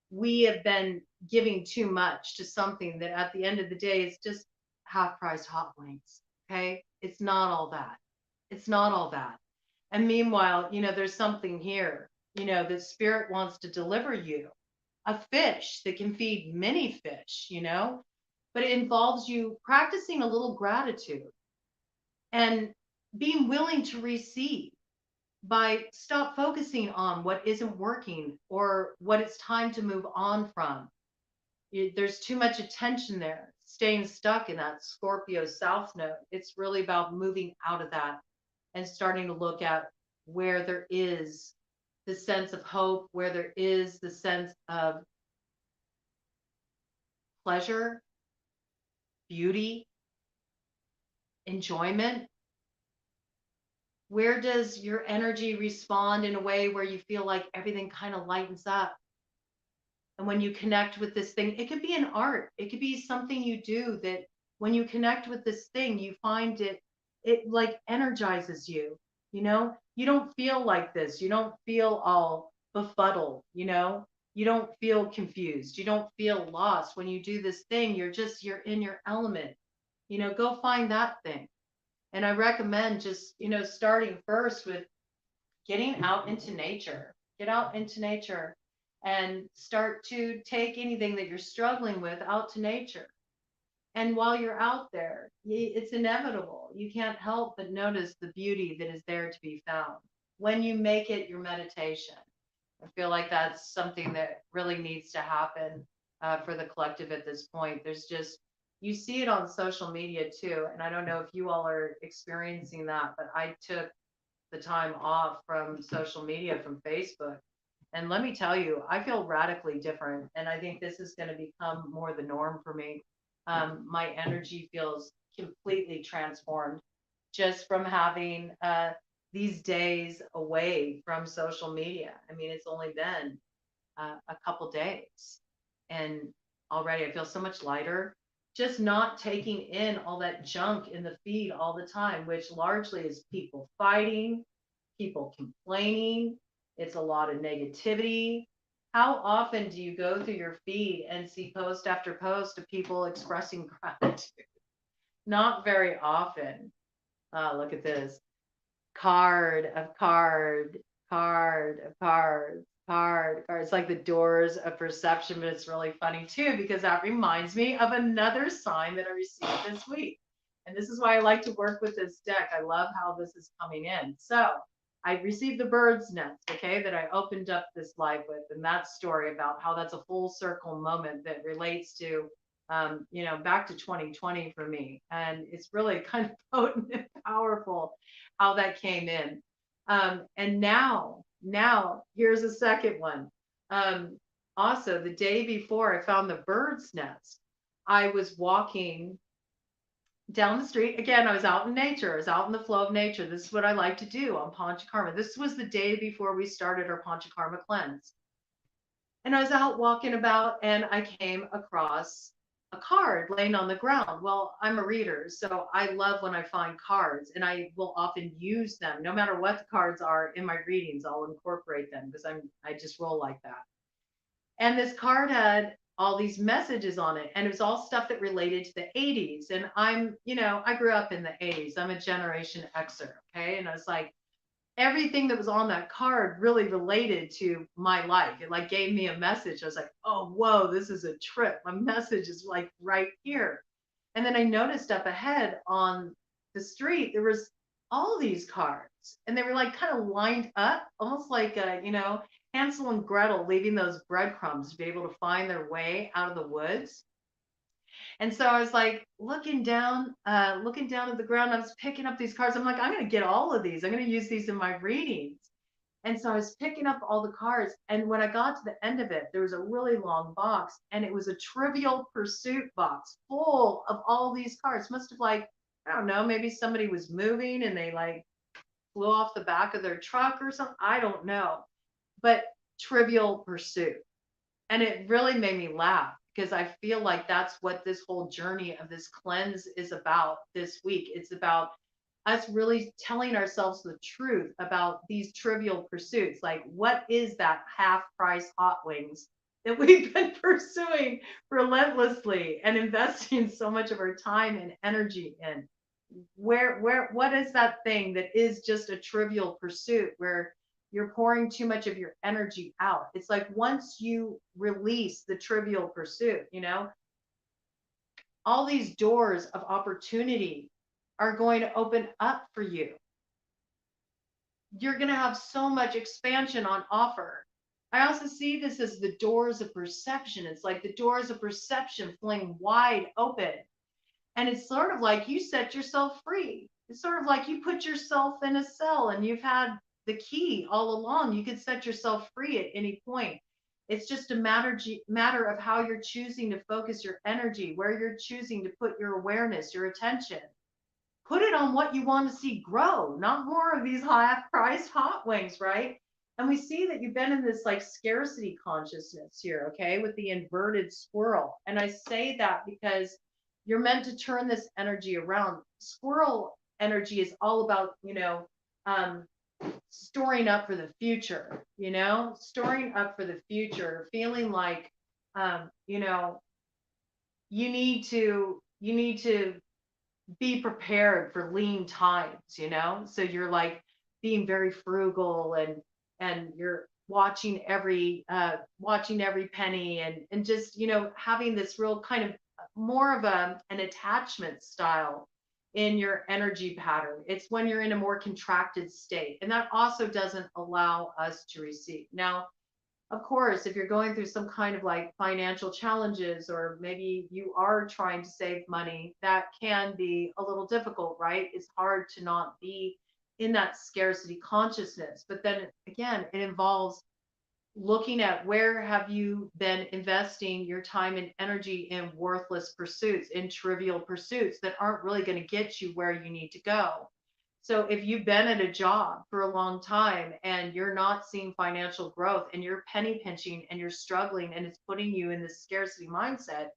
we have been giving too much to something that at the end of the day is just half price hot wings. Okay. It's not all that. It's not all that. And meanwhile, there's something here, that spirit wants to deliver you a fish that can feed many fish, but it involves you practicing a little gratitude and being willing to receive by stop focusing on what isn't working or what it's time to move on from. There's too much attention there, staying stuck in that Scorpio South Node. It's really about moving out of that and starting to look at where there is the sense of hope, where there is the sense of pleasure, beauty, enjoyment. Where does your energy respond in a way where you feel like everything kind of lightens up? And when you connect with this thing, it could be an art, it could be something you do that when you connect with this thing, you find it like energizes you. You don't feel like this. You don't feel all befuddled, you don't feel confused. You don't feel lost. When you do this thing, you're in your element. Go find that thing. And I recommend just, starting first with getting out into nature. Get out into nature and start to take anything that you're struggling with out to nature. And while you're out there, it's inevitable. You can't help but notice the beauty that is there to be found when you make it your meditation. I feel like that's something that really needs to happen for the collective at this point. There's just, you see it on social media too. And I don't know if you all are experiencing that, but I took the time off from social media, from Facebook. And let me tell you, I feel radically different. And I think this is going to become more the norm for me. My energy feels completely transformed just from having these days away from social media. I mean, it's only been a couple days, and already I feel so much lighter. Just not taking in all that junk in the feed all the time, which largely is people fighting, people complaining. It's a lot of negativity. How often do you go through your feed and see post after post of people expressing gratitude? Not very often. Look at this. Card of card, card of cards, card, card. It's like the doors of perception, but it's really funny too, because that reminds me of another sign that I received this week. And this is why I like to work with this deck. I love how this is coming in. So I received the bird's nest, okay, that I opened up this live with, and that story about how that's a full circle moment that relates to, back to 2020 for me. And it's really kind of potent and powerful how that came in. And now here's a second one. Also, the day before I found the bird's nest, I was walking down the street. Again, I was out in nature. I was out in the flow of nature. This is what I like to do on Panchakarma. This was the day before we started our Panchakarma cleanse. And I was out walking about and I came across a card laying on the ground. Well, I'm a reader, so I love when I find cards, and I will often use them. No matter what the cards are in my readings, I'll incorporate them because I just roll like that. And this card had all these messages on it, and it was all stuff that related to the 80s. And I grew up in the 80s. I'm a Generation Xer, okay? And I was like, everything that was on that card really related to my life. It like gave me a message. I was like, oh, whoa, this is a trip. My message is like right here. And then I noticed up ahead on the street, there was all these cards, and they were like kind of lined up, almost like, Hansel and Gretel leaving those breadcrumbs to be able to find their way out of the woods. And so I was like looking down at the ground. I was picking up these cards. I'm like, I'm going to get all of these. I'm going to use these in my readings. And so I was picking up all the cards. And when I got to the end of it, there was a really long box, and it was a Trivial Pursuit box full of all these cards. Must have, like, I don't know, maybe somebody was moving and they like flew off the back of their truck or something. I don't know. But Trivial Pursuit. And it really made me laugh because I feel like that's what this whole journey of this cleanse is about this week. It's about us really telling ourselves the truth about these trivial pursuits. Like, what is that half price hot wings that we've been pursuing relentlessly and investing so much of our time and energy in? What is that thing that is just a trivial pursuit where you're pouring too much of your energy out? It's like once you release the trivial pursuit, all these doors of opportunity are going to open up for you. You're going to have so much expansion on offer. I also see this as the doors of perception. It's like the doors of perception fling wide open. And it's sort of like you set yourself free. It's sort of like you put yourself in a cell and you've had the key all along. You could set yourself free at any point. It's just a matter of how you're choosing to focus your energy, where you're choosing to put your awareness, your attention. Put it on what you want to see grow, not more of these half priced hot wings, right? And we see that you've been in this like scarcity consciousness here, okay, with the inverted squirrel. And I say that because you're meant to turn this energy around. Squirrel energy is all about, um, storing up for the future, storing up for the future, feeling like, um, you know, you need to be prepared for lean times, so you're like being very frugal, and you're watching every penny, and just having this real kind of more of an attachment style in your energy pattern. It's when you're in a more contracted state, and that also doesn't allow us to receive. Now, of course, if you're going through some kind of like financial challenges, or maybe you are trying to save money, that can be a little difficult, right? It's hard to not be in that scarcity consciousness. But then again, it involves looking at where have you been investing your time and energy in worthless pursuits, in trivial pursuits that aren't really going to get you where you need to go. So if you've been at a job for a long time and you're not seeing financial growth, and you're penny pinching and you're struggling, and it's putting you in this scarcity mindset,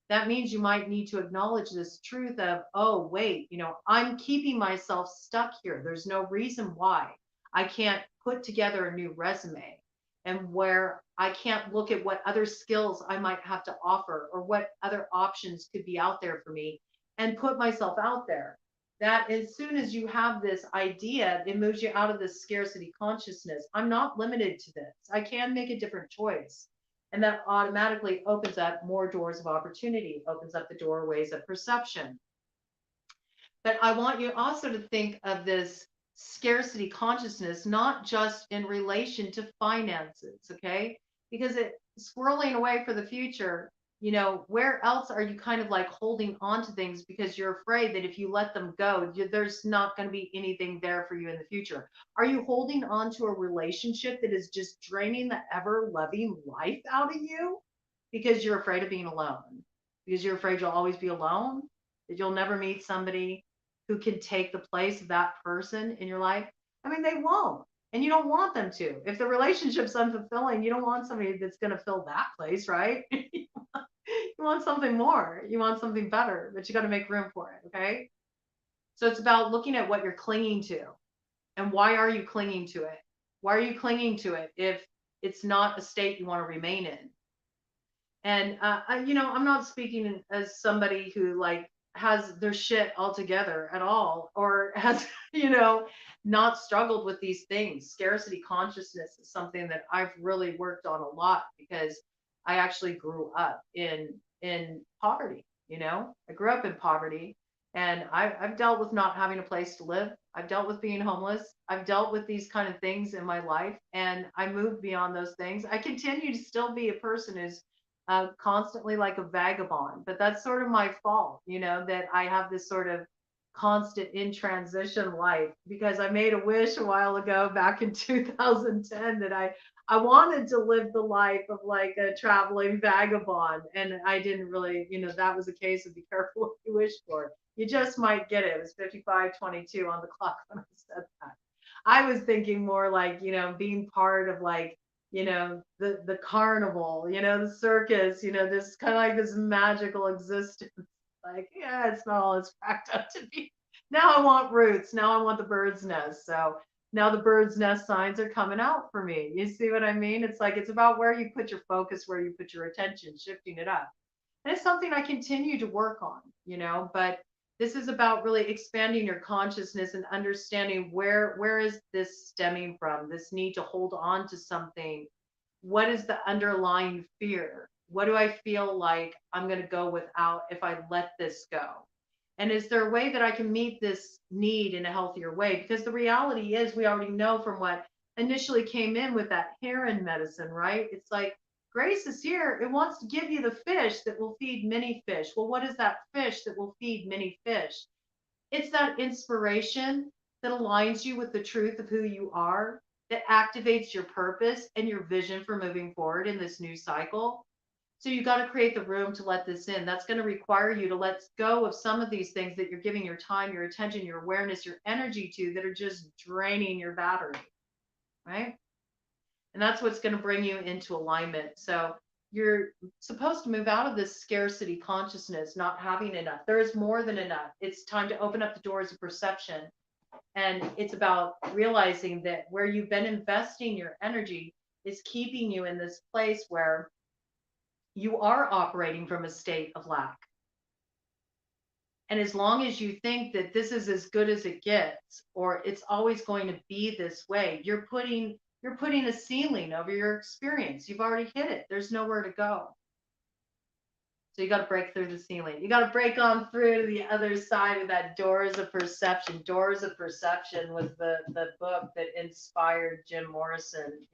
that means you might need to acknowledge this truth of, oh, wait, I'm keeping myself stuck here. There's no reason why I can't put together a new resume, and where I can't look at what other skills I might have to offer, or what other options could be out there for me, and put myself out there. That as soon as you have this idea, it moves you out of this scarcity consciousness. I'm not limited to this. I can make a different choice. And that automatically opens up more doors of opportunity, opens up the doorways of perception. But I want you also to think of this scarcity consciousness not just in relation to finances, okay? Because it squirreling away for the future, where else are you kind of like holding on to things because you're afraid that if you let them go, there's not going to be anything there for you in the future? Are you holding on to a relationship that is just draining the ever loving life out of you because you're afraid of being alone? Because you're afraid you'll always be alone, that you'll never meet somebody who can take the place of that person in your life? I mean, they won't. And you don't want them to. If the relationship's unfulfilling, you don't want somebody that's going to fill that place, right? You want something more. You want something better, but you got to make room for it. Okay. So it's about looking at what you're clinging to, and why are you clinging to it? Why are you clinging to it if it's not a state you want to remain in? And I'm not speaking as somebody who like has their shit all together at all, or has not struggled with these things. Scarcity consciousness is something that I've really worked on a lot, because I actually grew up in poverty. I grew up in poverty, and I've dealt with not having a place to live. I've dealt with being homeless. I've dealt with these kind of things in my life, and I moved beyond those things. I continue to still be a person who's constantly like a vagabond. But that's sort of my fault, that I have this sort of constant in transition life, because I made a wish a while ago back in 2010 that I wanted to live the life of like a traveling vagabond. And I didn't really, that was a case of be careful what you wish for. You just might get it. It was 55:22 on the clock when I said that. I was thinking more like, being part of like, the carnival, the circus, this kind of like this magical existence. Like, yeah, it's not all it's cracked up to be. Now I want roots. Now I want the bird's nest. So now the bird's nest signs are coming out for me. You see what I mean? It's like, it's about where you put your focus, where you put your attention, shifting it up. And it's something I continue to work on, but this is about really expanding your consciousness and understanding where is this stemming from, this need to hold on to something. What is the underlying fear? What do I feel like I'm going to go without if I let this go? And is there a way that I can meet this need in a healthier way? Because the reality is, we already know from what initially came in with that heron medicine, right? It's like, grace is here. It wants to give you the fish that will feed many fish. Well, what is that fish that will feed many fish? It's that inspiration that aligns you with the truth of who you are, that activates your purpose and your vision for moving forward in this new cycle. So you got to create the room to let this in. That's going to require you to let go of some of these things that you're giving your time, your attention, your awareness, your energy to, that are just draining your battery, right? And that's what's going to bring you into alignment. So you're supposed to move out of this scarcity consciousness, not having enough. There is more than enough. It's time to open up the doors of perception. And it's about realizing that where you've been investing your energy is keeping you in this place where you are operating from a state of lack. And as long as you think that this is as good as it gets, or it's always going to be this way, you're putting a ceiling over your experience. You've already hit it. There's nowhere to go. So you got to break through the ceiling. You got to break on through to the other side of that Doors of Perception. Doors of Perception was the book that inspired Jim Morrison,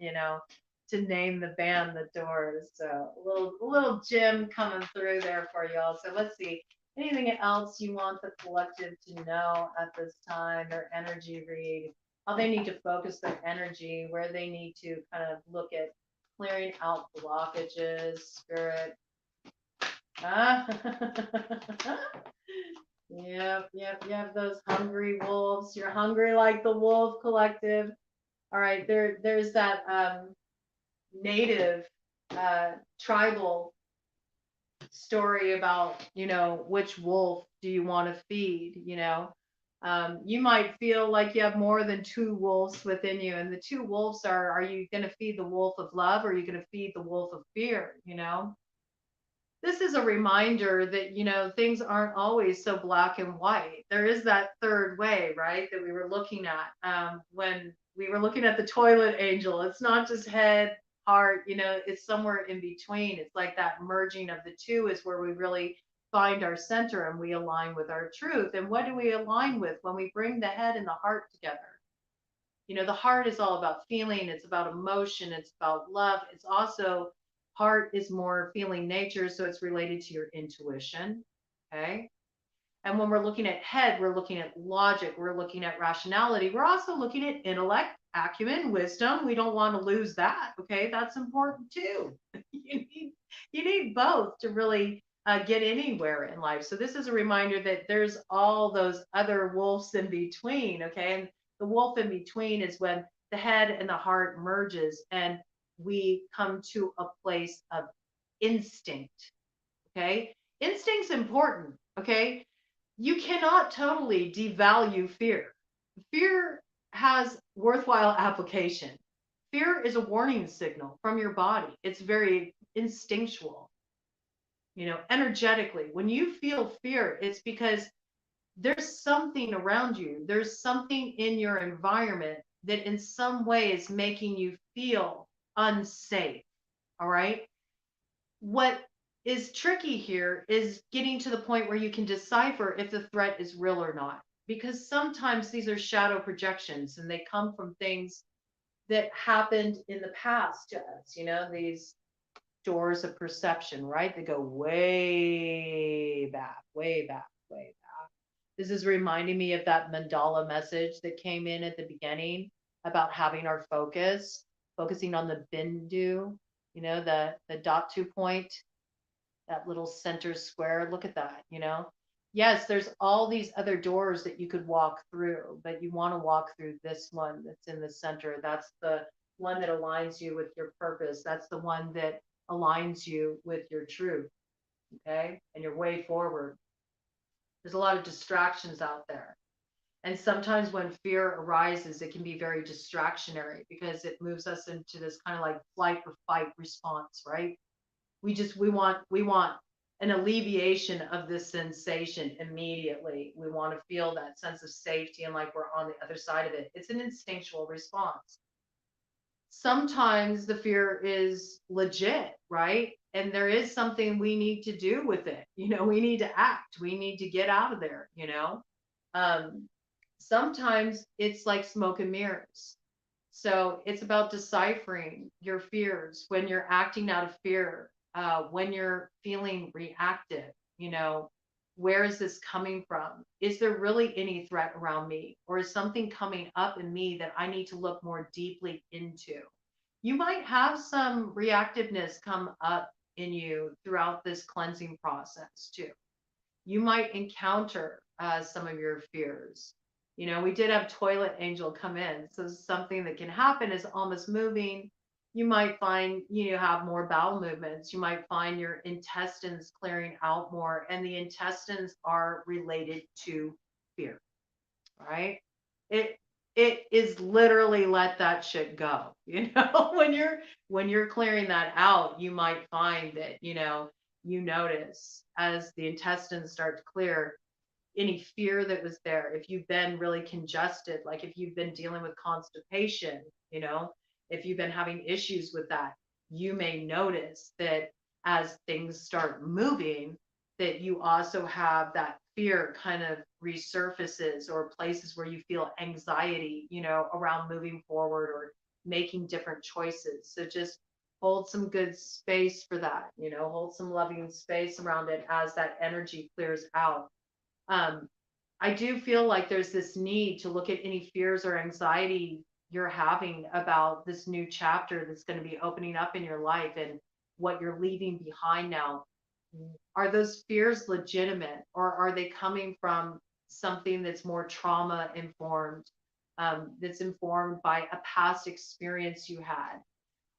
to name the band the Doors. So a little Jim coming through there for y'all. So let's see. Anything else you want the collective to know at this time? Their energy read, how they need to focus their energy, where they need to kind of look at clearing out blockages, spirit. Yep. Those hungry wolves. You're hungry like the wolf collective. All right, there's that native tribal story about, which wolf do you want to feed, you might feel like you have more than two wolves within you, and the two wolves are you going to feed the wolf of love, or are you going to feed the wolf of fear? This is a reminder that, things aren't always so black and white. There is that third way, right, that we were looking at when we were looking at the toilet angel. It's not just head, heart, it's somewhere in between. It's like that merging of the two is where we really find our center and we align with our truth. And what do we align with when we bring the head and the heart together? The heart is all about feeling, it's about emotion, it's about love. It's also, heart is more feeling nature, so it's related to your intuition. Okay. And when we're looking at head, we're looking at logic, we're looking at rationality, we're also looking at intellect, acumen, wisdom. We don't want to lose that. Okay. That's important too. you need both to really get anywhere in life. So this is a reminder that there's all those other wolves in between. Okay. And the wolf in between is when the head and the heart merges and we come to a place of instinct. Okay. Instinct's important. Okay. You cannot totally devalue fear. Fear has worthwhile application. Fear is a warning signal from your body. It's very instinctual. Energetically, when you feel fear, it's because there's something around you. There's something in your environment that in some way is making you feel unsafe. All right. What is tricky here is getting to the point where you can decipher if the threat is real or not, because sometimes these are shadow projections and they come from things that happened in the past to us, these doors of perception, right? They go way back, way back, way back. This is reminding me of that mandala message that came in at the beginning about having our focus, focusing on the bindu, the dot 2 point, that little center square. Look at that, Yes, there's all these other doors that you could walk through, but you want to walk through this one that's in the center. That's the one that aligns you with your purpose. That's the one that aligns you with your truth, okay? And your way forward. There's a lot of distractions out there. And sometimes when fear arises, it can be very distractionary because it moves us into this kind of like flight or fight response, right? We want an alleviation of this sensation immediately. We want to feel that sense of safety and like we're on the other side of it. It's an instinctual response. Sometimes the fear is legit, right? And there is something we need to do with it. We need to act. We need to get out of there. Um, Sometimes it's like smoke and mirrors. So it's about deciphering your fears when you're acting out of fear, when you're feeling reactive, where is this coming from? Is there really any threat around me? Or is something coming up in me that I need to look more deeply into? You might have some reactiveness come up in you throughout this cleansing process too. You might encounter some of your fears. We did have toilet angel come in. So something that can happen is almost moving. You might find you have more bowel movements. You might find your intestines clearing out more, and the intestines are related to fear, right? It it is literally let that shit go. When you're clearing that out, you might find that you notice as the intestines start to clear any fear that was there. If you've been really congested, like if you've been dealing with constipation, if you've been having issues with that, you may notice that as things start moving, that you also have that fear kind of resurfaces, or places where you feel anxiety, around moving forward or making different choices. So just hold some good space for that, hold some loving space around it as that energy clears out. um, I do feel like there's this need to look at any fears or anxiety you're having about this new chapter that's going to be opening up in your life and what you're leaving behind now. Are those fears legitimate, or are they coming from something that's more trauma informed, that's informed by a past experience you had?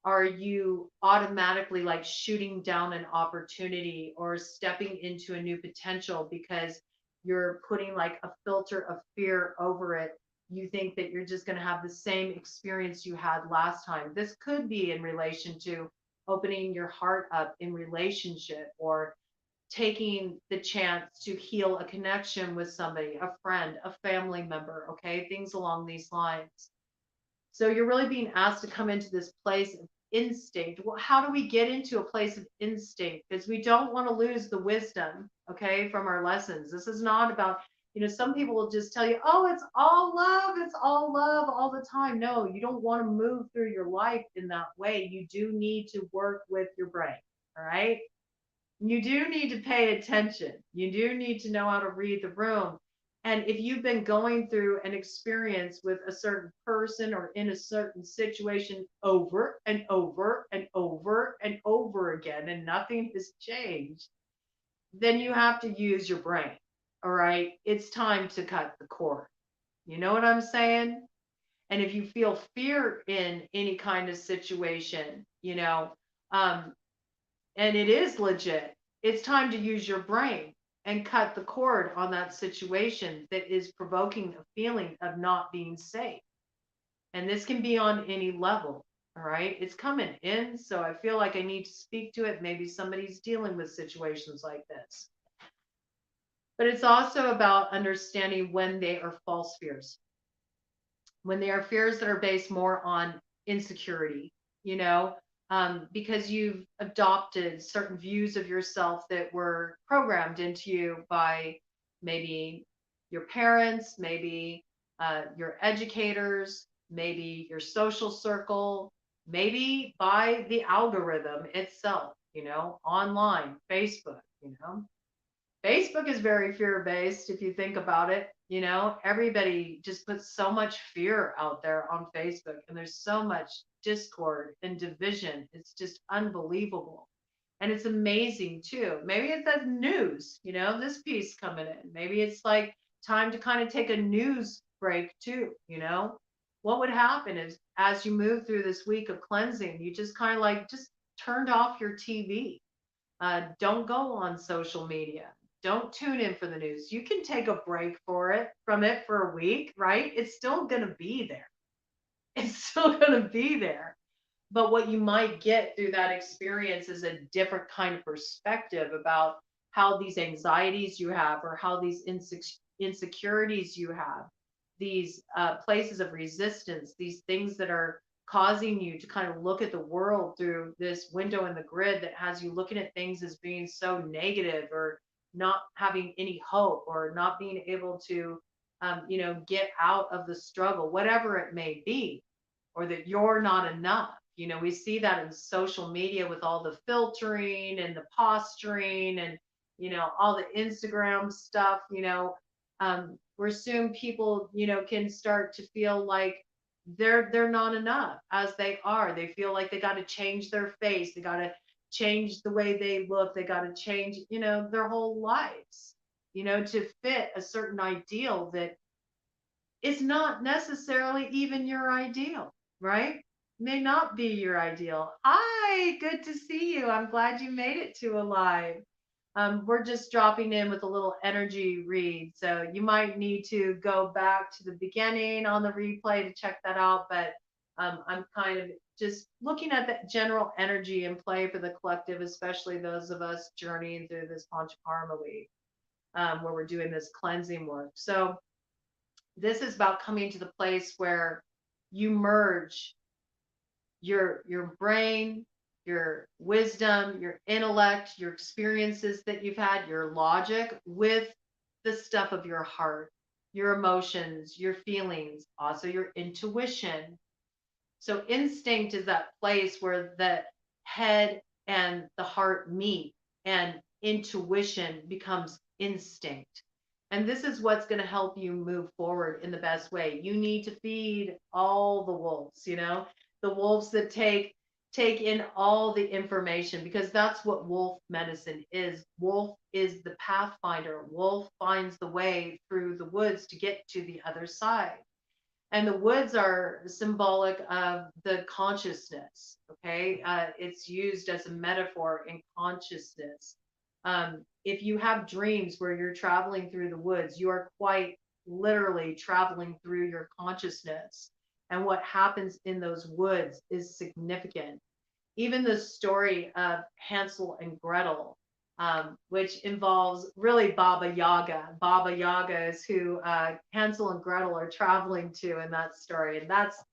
Are you automatically like shooting down an opportunity or stepping into a new potential because you're putting like a filter of fear over it? You think that you're just going to have the same experience you had last time. This could be in relation to opening your heart up in relationship, or taking the chance to heal a connection with somebody, a friend, a family member, okay? Things along these lines. So you're really being asked to come into this place of instinct. Well, how do we get into a place of instinct? Because we don't want to lose the wisdom, okay, from our lessons. This is not about, some people will just tell you, oh, it's all love all the time. No, you don't want to move through your life in that way. You do need to work with your brain, all right? You do need to pay attention. You do need to know how to read the room. And if you've been going through an experience with a certain person or in a certain situation over and over and over and over again, and nothing has changed, then you have to use your brain. All right. It's time to cut the cord. You know what I'm saying? And if you feel fear in any kind of situation, um, and it is legit, it's time to use your brain and cut the cord on that situation that is provoking a feeling of not being safe. And this can be on any level. All right. It's coming in. So I feel like I need to speak to it. Maybe somebody's dealing with situations like this. But it's also about understanding when they are false fears, when they are fears that are based more on insecurity, because you've adopted certain views of yourself that were programmed into you by maybe your parents, maybe your educators, maybe your social circle. maybe by the algorithm itself, online, Facebook, Facebook is very fear based if you think about it. Everybody just puts so much fear out there on Facebook, and there's so much discord and division. It's just unbelievable. And it's amazing too. Maybe it's that news, this piece coming in. Maybe it's like time to kind of take a news break too. What would happen is as you move through this week of cleansing, you just kind of like just turned off your TV. Don't go on social media. Don't tune in for the news. You can take a break from it for a week, right? It's still going to be there. It's still going to be there. But what you might get through that experience is a different kind of perspective about how these anxieties you have, or how these insecurities you have, these places of resistance, these things that are causing you to kind of look at the world through this window in the grid that has you looking at things as being so negative, or not having any hope, or not being able to get out of the struggle, whatever it may be, or that you're not enough. We see that in social media with all the filtering and the posturing and, all the Instagram stuff. We're soon people, can start to feel like they're not enough as they are. They feel like they got to change their face. They got to change the way they look. They got to change, their whole lives, to fit a certain ideal that is not necessarily even your ideal, right? May not be your ideal. Hi, good to see you. I'm glad you made it to Alive. We're just dropping in with a little energy read. So you might need to go back to the beginning on the replay to check that out. But I'm kind of just looking at the general energy and play for the collective, especially those of us journeying through this Panchakarma week, where we're doing this cleansing work. So this is about coming to the place where you merge your brain, your wisdom, your intellect, your experiences that you've had, your logic, with the stuff of your heart, your emotions, your feelings, also your intuition. So instinct is that place where the head and the heart meet, and intuition becomes instinct. And this is what's going to help you move forward in the best way. You need to feed all the wolves, the wolves that take in all the information, because that's what wolf medicine is. Wolf is the pathfinder. Wolf finds the way through the woods to get to the other side. And the woods are symbolic of the consciousness. Okay. It's used as a metaphor in consciousness. If you have dreams where you're traveling through the woods, you are quite literally traveling through your consciousness. And what happens in those woods is significant. Even the story of Hansel and Gretel, which involves really Baba Yaga. Baba Yaga is who Hansel and Gretel are traveling to in that story, and that's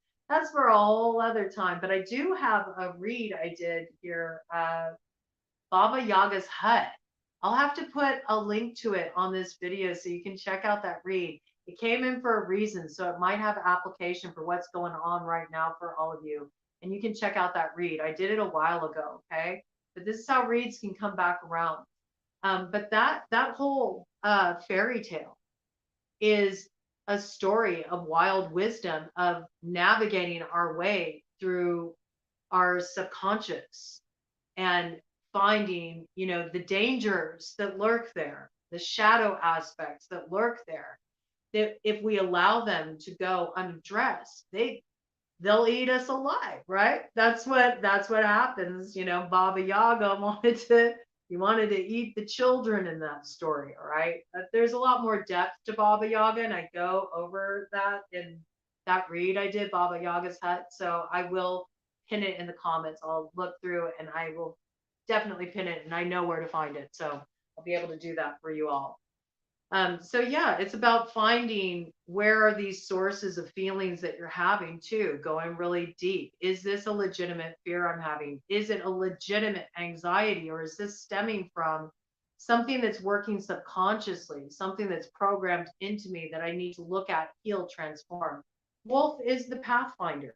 for a whole other time. But I do have a read I did here, Baba Yaga's hut. I'll have to put a link to it on this video so you can check out that read. It came in for a reason, so it might have application for what's going on right now for all of you. And you can check out that read. I did it a while ago, okay? But this is how reads can come back around. But that whole fairy tale is a story of wild wisdom, of navigating our way through our subconscious and finding, the dangers that lurk there, the shadow aspects that lurk there, that if we allow them to go unaddressed, they'll eat us alive, right? That's what happens. Baba Yaga wanted to eat the children in that story, all right? But there's a lot more depth to Baba Yaga, and I go over that in that read I did, Baba Yaga's hut. So I will pin it in the comments. I'll look through it and I will definitely pin it, and I know where to find it. So I'll be able to do that for you all. So yeah, it's about finding where are these sources of feelings that you're having too, going really deep. Is this a legitimate fear I'm having? Is it a legitimate anxiety, or is this stemming from something that's working subconsciously, something that's programmed into me that I need to look at, heal, transform? Wolf is the pathfinder.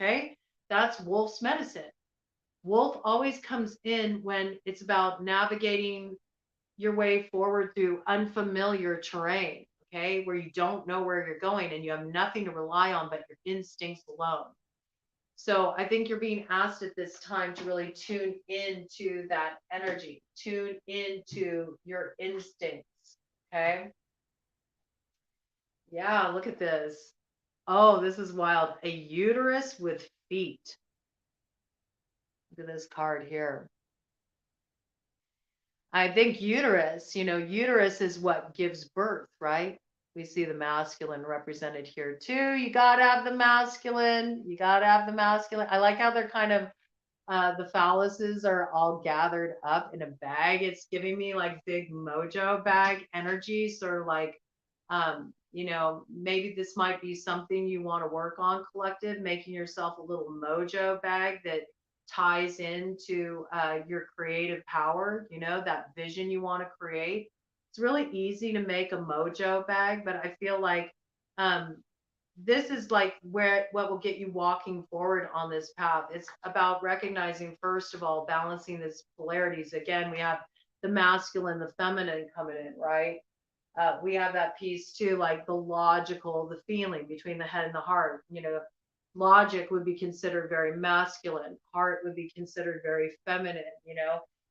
Okay. That's wolf's medicine. Wolf always comes in when it's about navigating your way forward through unfamiliar terrain, okay, where you don't know where you're going and you have nothing to rely on but your instincts alone. So I think you're being asked at this time to really tune into that energy, tune into your instincts. Okay. Yeah, look at this. Oh, this is wild. A uterus with feet. Look at this card here. I think uterus, uterus is what gives birth, right? We see the masculine represented here too. You got to have the masculine. You got to have the masculine. I like how they're kind of, the phalluses are all gathered up in a bag. It's giving me like big mojo bag energy, sort of like, maybe this might be something you want to work on, collective, making yourself a little mojo bag that ties into your creative power, that vision you want to create. It's really easy to make a mojo bag, but I feel like um, this is like what will get you walking forward on this path. It's about recognizing, first of all, balancing these polarities. Again, we have the masculine, the feminine coming in, right? We have that piece too, like the logical, the feeling between the head and the heart. Logic would be considered very masculine, heart would be considered very feminine.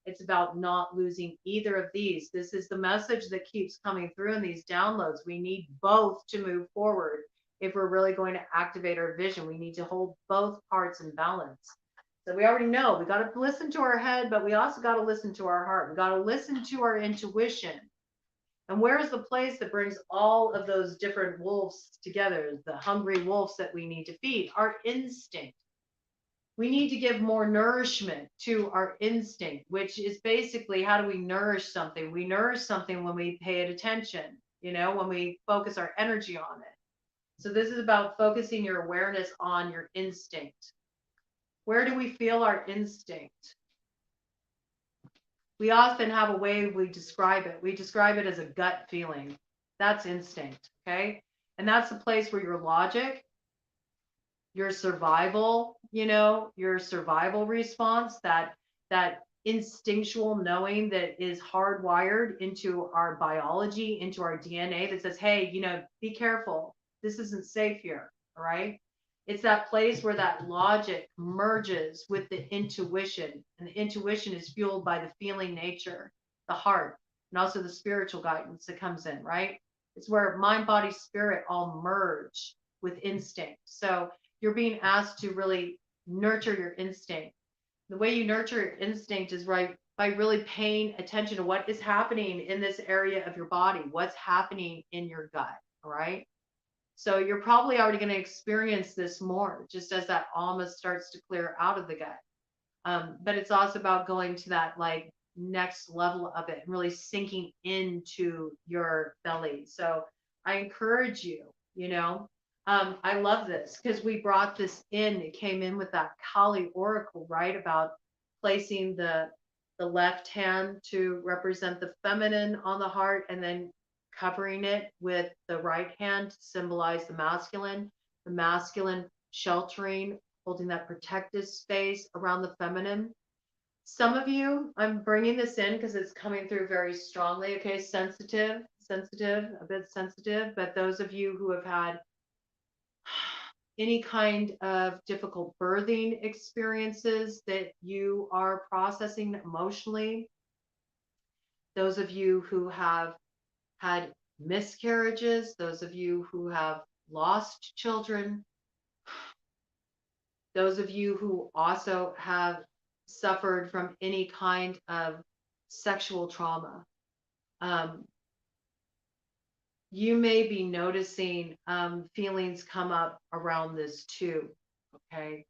It's about not losing either of these. This is the message that keeps coming through in these downloads. We need both to move forward. If we're really going to activate our vision, we need to hold both parts in balance. So we already know we got to listen to our head, but we also got to listen to our heart. We got to listen to our intuition. And where is the place that brings all of those different wolves together, the hungry wolves that we need to feed? Our instinct. We need to give more nourishment to our instinct, which is basically, how do we nourish something? We nourish something when we pay it attention, when we focus our energy on it. So this is about focusing your awareness on your instinct. Where do we feel our instinct? We often have a way we describe it. We describe it as a gut feeling. That's instinct, okay? And that's the place where your logic, your survival, your survival response, that instinctual knowing that is hardwired into our biology, into our DNA, that says, hey, be careful. This isn't safe here, all right? It's that place where that logic merges with the intuition, and the intuition is fueled by the feeling nature, the heart, and also the spiritual guidance that comes in, right? It's where mind, body, spirit all merge with instinct. So you're being asked to really nurture your instinct. The way you nurture your instinct is right by really paying attention to what is happening in this area of your body, what's happening in your gut, all right? So you're probably already going to experience this more just as that almost starts to clear out of the gut. But it's also about going to that like next level of it and really sinking into your belly. So I encourage you, I love this because we brought this in. It came in with that Kali oracle, right? About placing the left hand to represent the feminine on the heart, and then covering it with the right hand to symbolize the masculine sheltering, holding that protective space around the feminine. Some of you, I'm bringing this in because it's coming through very strongly. Okay, sensitive, a bit sensitive, but those of you who have had any kind of difficult birthing experiences that you are processing emotionally, those of you who have had miscarriages, those of you who have lost children, those of you who also have suffered from any kind of sexual trauma, you may be noticing feelings come up around this too, okay,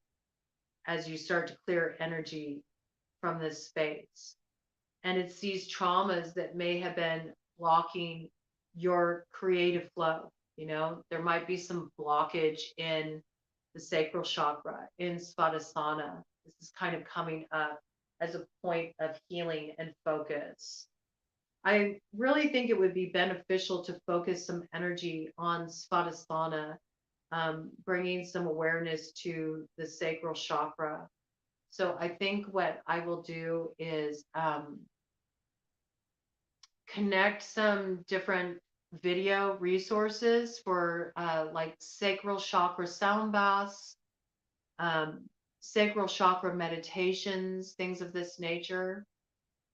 as you start to clear energy from this space. And it's these traumas that may have been blocking your creative flow. There might be some blockage in the sacral chakra, in Svadhisthana. This is kind of coming up as a point of healing and focus. I really think it would be beneficial to focus some energy on Svadhisthana bringing some awareness to the sacral chakra. So I think what I will do is connect some different video resources for like sacral chakra sound baths, um, sacral chakra meditations, things of this nature.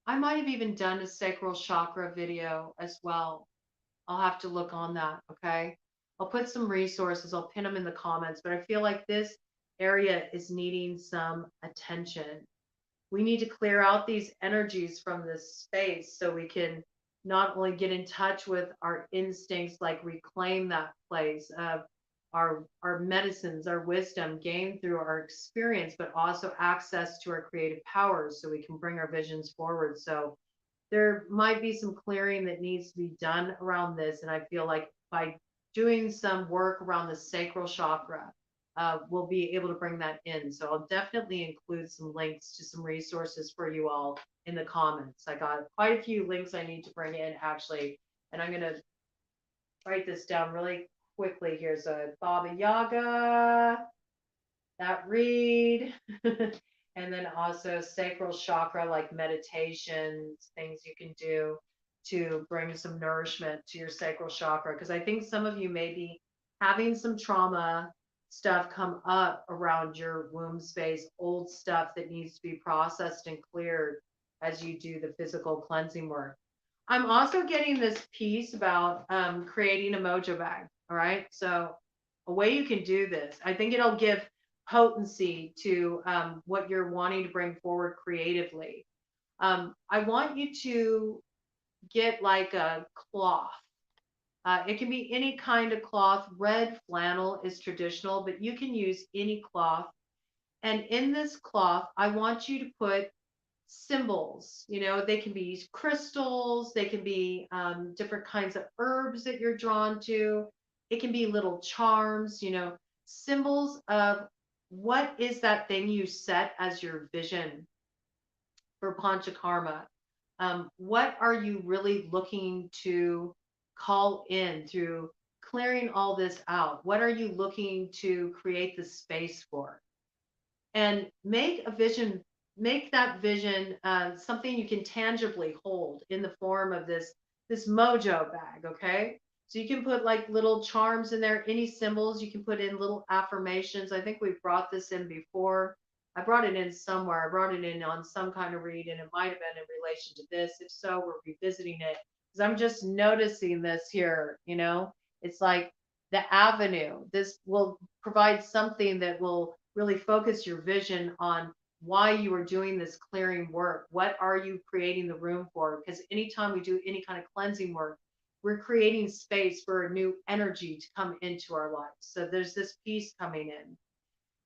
I might have even done a sacral chakra video as well. I'll have to look on that. Okay. I'll put some resources, I'll pin them in the comments, but I feel like this area is needing some attention. We need to clear out these energies from this space so we can not only get in touch with our instincts, like reclaim that place of our medicines, our wisdom gained through our experience, but also access to our creative powers so we can bring our visions forward. So there might be some clearing that needs to be done around this. And I feel like by doing some work around the sacral chakra, we'll be able to bring that in. So I'll definitely include some links to some resources for you all in the comments. I got quite a few links I need to bring in actually, and I'm going to write this down really quickly. Here's a Baba Yaga, that read, and then also sacral chakra, like meditations, things you can do to bring some nourishment to your sacral chakra. Because I think some of you may be having some trauma stuff come up around your womb space, old stuff that needs to be processed and cleared as you do the physical cleansing work. I'm also getting this piece about creating a mojo bag. All right. So, a way you can do this, I think it'll give potency to what you're wanting to bring forward creatively. I want you to get like a cloth. It can be any kind of cloth. Red flannel is traditional, but you can use any cloth. And in this cloth, I want you to put symbols. You know, they can be crystals, they can be different kinds of herbs that you're drawn to. It can be little charms, you know, symbols of what is that thing you set as your vision for Panchakarma. What are you really looking to call in through clearing all this out? What are you looking to create the space for? And make a vision, make that vision something you can tangibly hold in the form of this mojo bag. Okay, so you can put like little charms in there, any symbols. You can put in little affirmations. I think we've brought this in before. I brought it in somewhere. I brought it in on some kind of read, and it might have been in relation to this. If so, we're revisiting it because I'm just noticing this here. You know, it's like the avenue. This will provide something that will really focus your vision on why you are doing this clearing work. What are you creating the room for? Because anytime we do any kind of cleansing work, we're creating space for a new energy to come into our lives. So there's this piece coming in.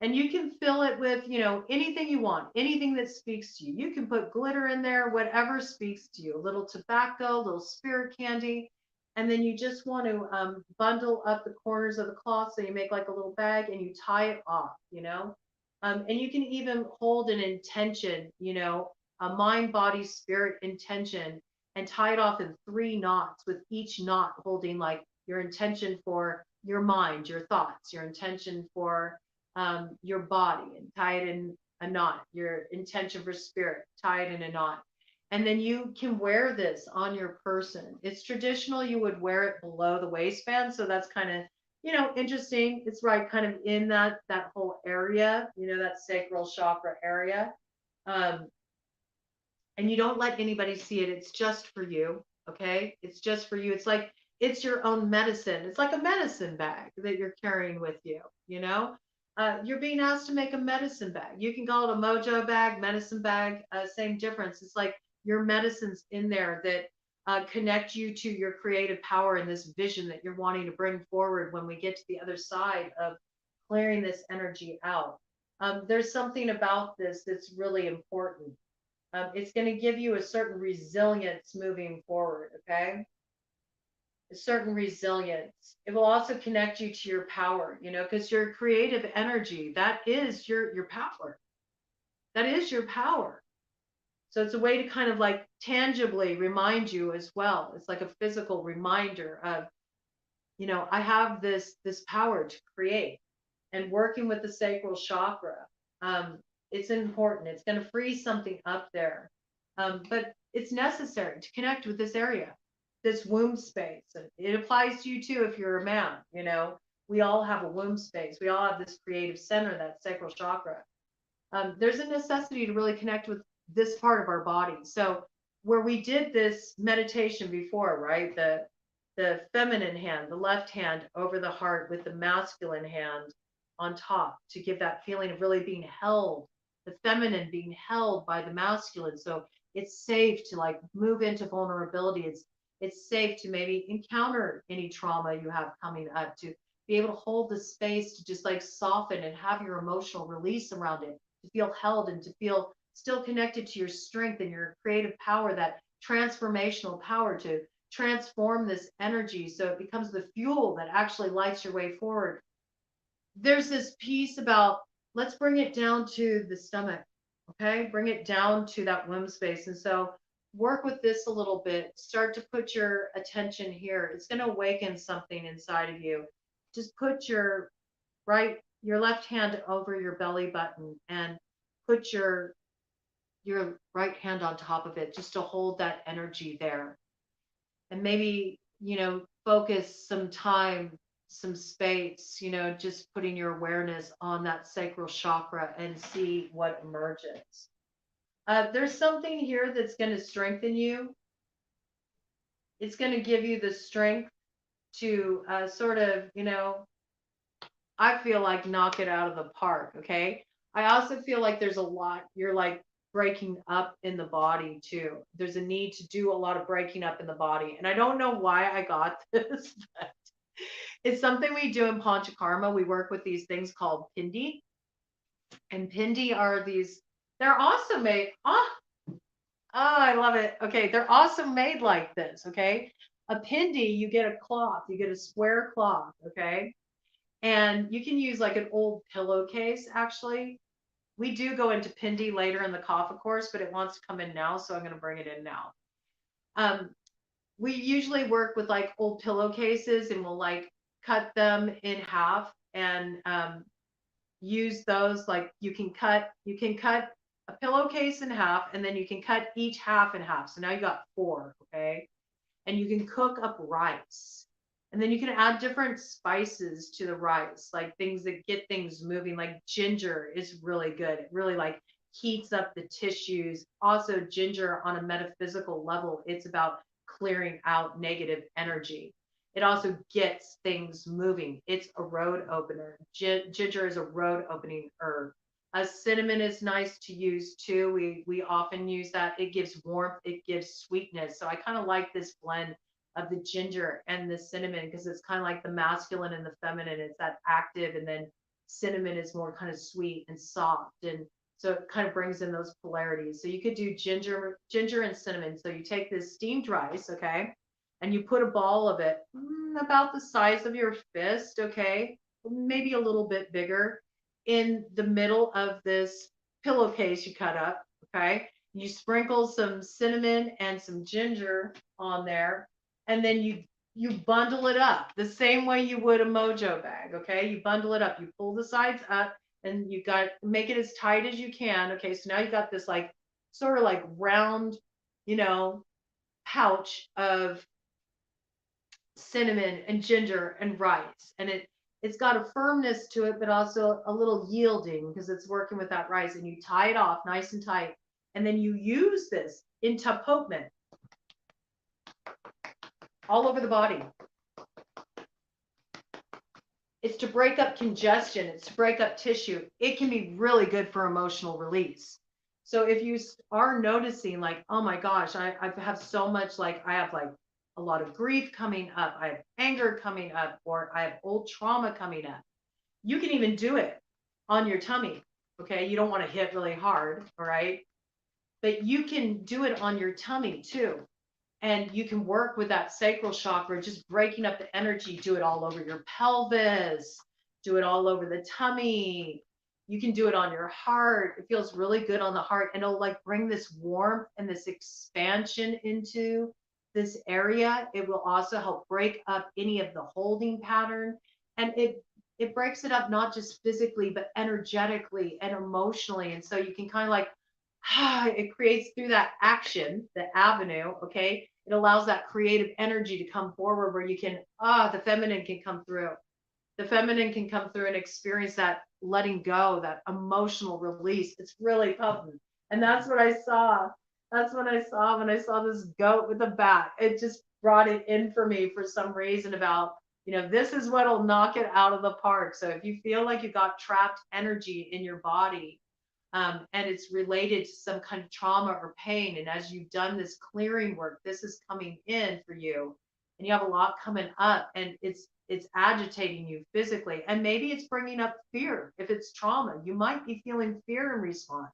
And you can fill it with, you know, anything you want, anything that speaks to you. You can put glitter in there, whatever speaks to you, a little tobacco, a little spirit candy. And then you just want to bundle up the corners of the cloth. So you make like a little bag and you tie it off, you know. And you can even hold an intention, you know, a mind, body, spirit intention, and tie it off in 3 knots, with each knot holding like your intention for your mind, your thoughts, your intention for your body, and tie it in a knot, your intention for spirit, tie it in a knot. And then you can wear this on your person. It's traditional, you would wear it below the waistband. So that's kind of, you know, interesting. It's right kind of in that whole area, you know, that sacral chakra area. Um, and you don't let anybody see it. It's just for you. Okay. It's just for you. It's like, it's your own medicine. It's like a medicine bag that you're carrying with you, you know? You're being asked to make a medicine bag. You can call it a mojo bag, medicine bag, same difference. It's like your medicines in there that connect you to your creative power and this vision that you're wanting to bring forward when we get to the other side of clearing this energy out. There's something about this that's really important. It's going to give you a certain resilience moving forward, okay? A certain resilience. It will also connect you to your power, you know, because your creative energy, that is your power. That is your power. So it's a way to kind of like tangibly remind you as well. It's like a physical reminder of you know, I have this power to create. And working with the sacral chakra, um, it's important. It's going to free something up there, but it's necessary to connect with this area, this womb space. And it applies to you too if you're a man. You know, we all have a womb space. We all have this creative center, that sacral chakra. There's a necessity to really connect with this part of our body. So where we did this meditation before, right? The feminine hand, the left hand over the heart with the masculine hand on top to give that feeling of really being held, the feminine being held by the masculine. So it's safe to like move into vulnerability. It's safe to maybe encounter any trauma you have coming up, to be able to hold the space to just like soften and have your emotional release around it, to feel held and to feel still connected to your strength and your creative power, that transformational power to transform this energy so it becomes the fuel that actually lights your way forward. There's this piece about, let's bring it down to the stomach. Okay, bring it down to that womb space. And so work with this a little bit. Start to put your attention here. It's going to awaken something inside of you. Just put your left hand over your belly button and put your right hand on top of it just to hold that energy there. And maybe, you know, focus some time, some space, you know, just putting your awareness on that sacral chakra and see what emerges. There's something here that's going to strengthen you. It's going to give you the strength to sort of, you know, I feel like knock it out of the park. Okay. I also feel like there's a lot you're like breaking up in the body too. There's a need to do a lot of breaking up in the body. And I don't know why I got this, but it's something we do in Panchakarma. We work with these things called pindi. And pindi are these, they're also made. I love it. Okay. They're also made like this. Okay. A pindi, you get a cloth, you get a square cloth. Okay. And you can use like an old pillowcase, actually. We do go into Pindi later in the Kapha course, but it wants to come in now, so I'm going to bring it in now. We usually work with like old pillowcases and we'll like cut them in half and use those. Like you can cut a pillowcase in half and then you can cut each half in half. So now you got four, okay? And you can cook up rice. And then you can add different spices to the rice, like things that get things moving, like ginger is really good. It really like heats up the tissues. Also, ginger on a metaphysical level, it's about clearing out negative energy. It also gets things moving. It's a road opener. Ginger is a road opening herb. A cinnamon is nice to use too. We often use that. It gives warmth. It gives sweetness. So I kind of like this blend of the ginger and the cinnamon because it's kind of like the masculine and the feminine. It's that active, and then cinnamon is more kind of sweet and soft, and so it kind of brings in those polarities. So you could do ginger and cinnamon. So you take this steamed rice, okay, and you put a ball of it about the size of your fist, okay, maybe a little bit bigger, in the middle of this pillowcase you cut up, okay. You sprinkle some cinnamon and some ginger on there, and then you bundle it up the same way you would a mojo bag, okay? You bundle it up, you pull the sides up, and you got make it as tight as you can, okay? So now you got this like sort of like round, you know, pouch of cinnamon and ginger and rice, and it's got a firmness to it, but also a little yielding because it's working with that rice. And you tie it off nice and tight, and then you use this in tapotment all over the body. It's to break up congestion. It's to break up tissue. It can be really good for emotional release. So if you are noticing like, oh my gosh, I have so much, like I have like a lot of grief coming up, I have anger coming up, or I have old trauma coming up, you can even do it on your tummy. Okay. You don't want to hit really hard. All right. But you can do it on your tummy too. And you can work with that sacral chakra, just breaking up the energy. Do it all over your pelvis, do it all over the tummy. You can do it on your heart. It feels really good on the heart, and it'll like bring this warmth and this expansion into this area. It will also help break up any of the holding pattern. And it breaks it up not just physically, but energetically and emotionally. And so you can kind of like, it creates through that action, the avenue, okay? It allows that creative energy to come forward where you can, the feminine can come through. The feminine can come through and experience that letting go, that emotional release. It's really potent. And that's what I saw. That's what I saw when I saw this goat with a bat. It just brought it in for me for some reason about, this is what'll knock it out of the park. So if you feel like you got trapped energy in your body, and it's related to some kind of trauma or pain, and as you've done this clearing work, this is coming in for you, and you have a lot coming up, and it's agitating you physically, and maybe it's bringing up fear. If it's trauma, you might be feeling fear in response,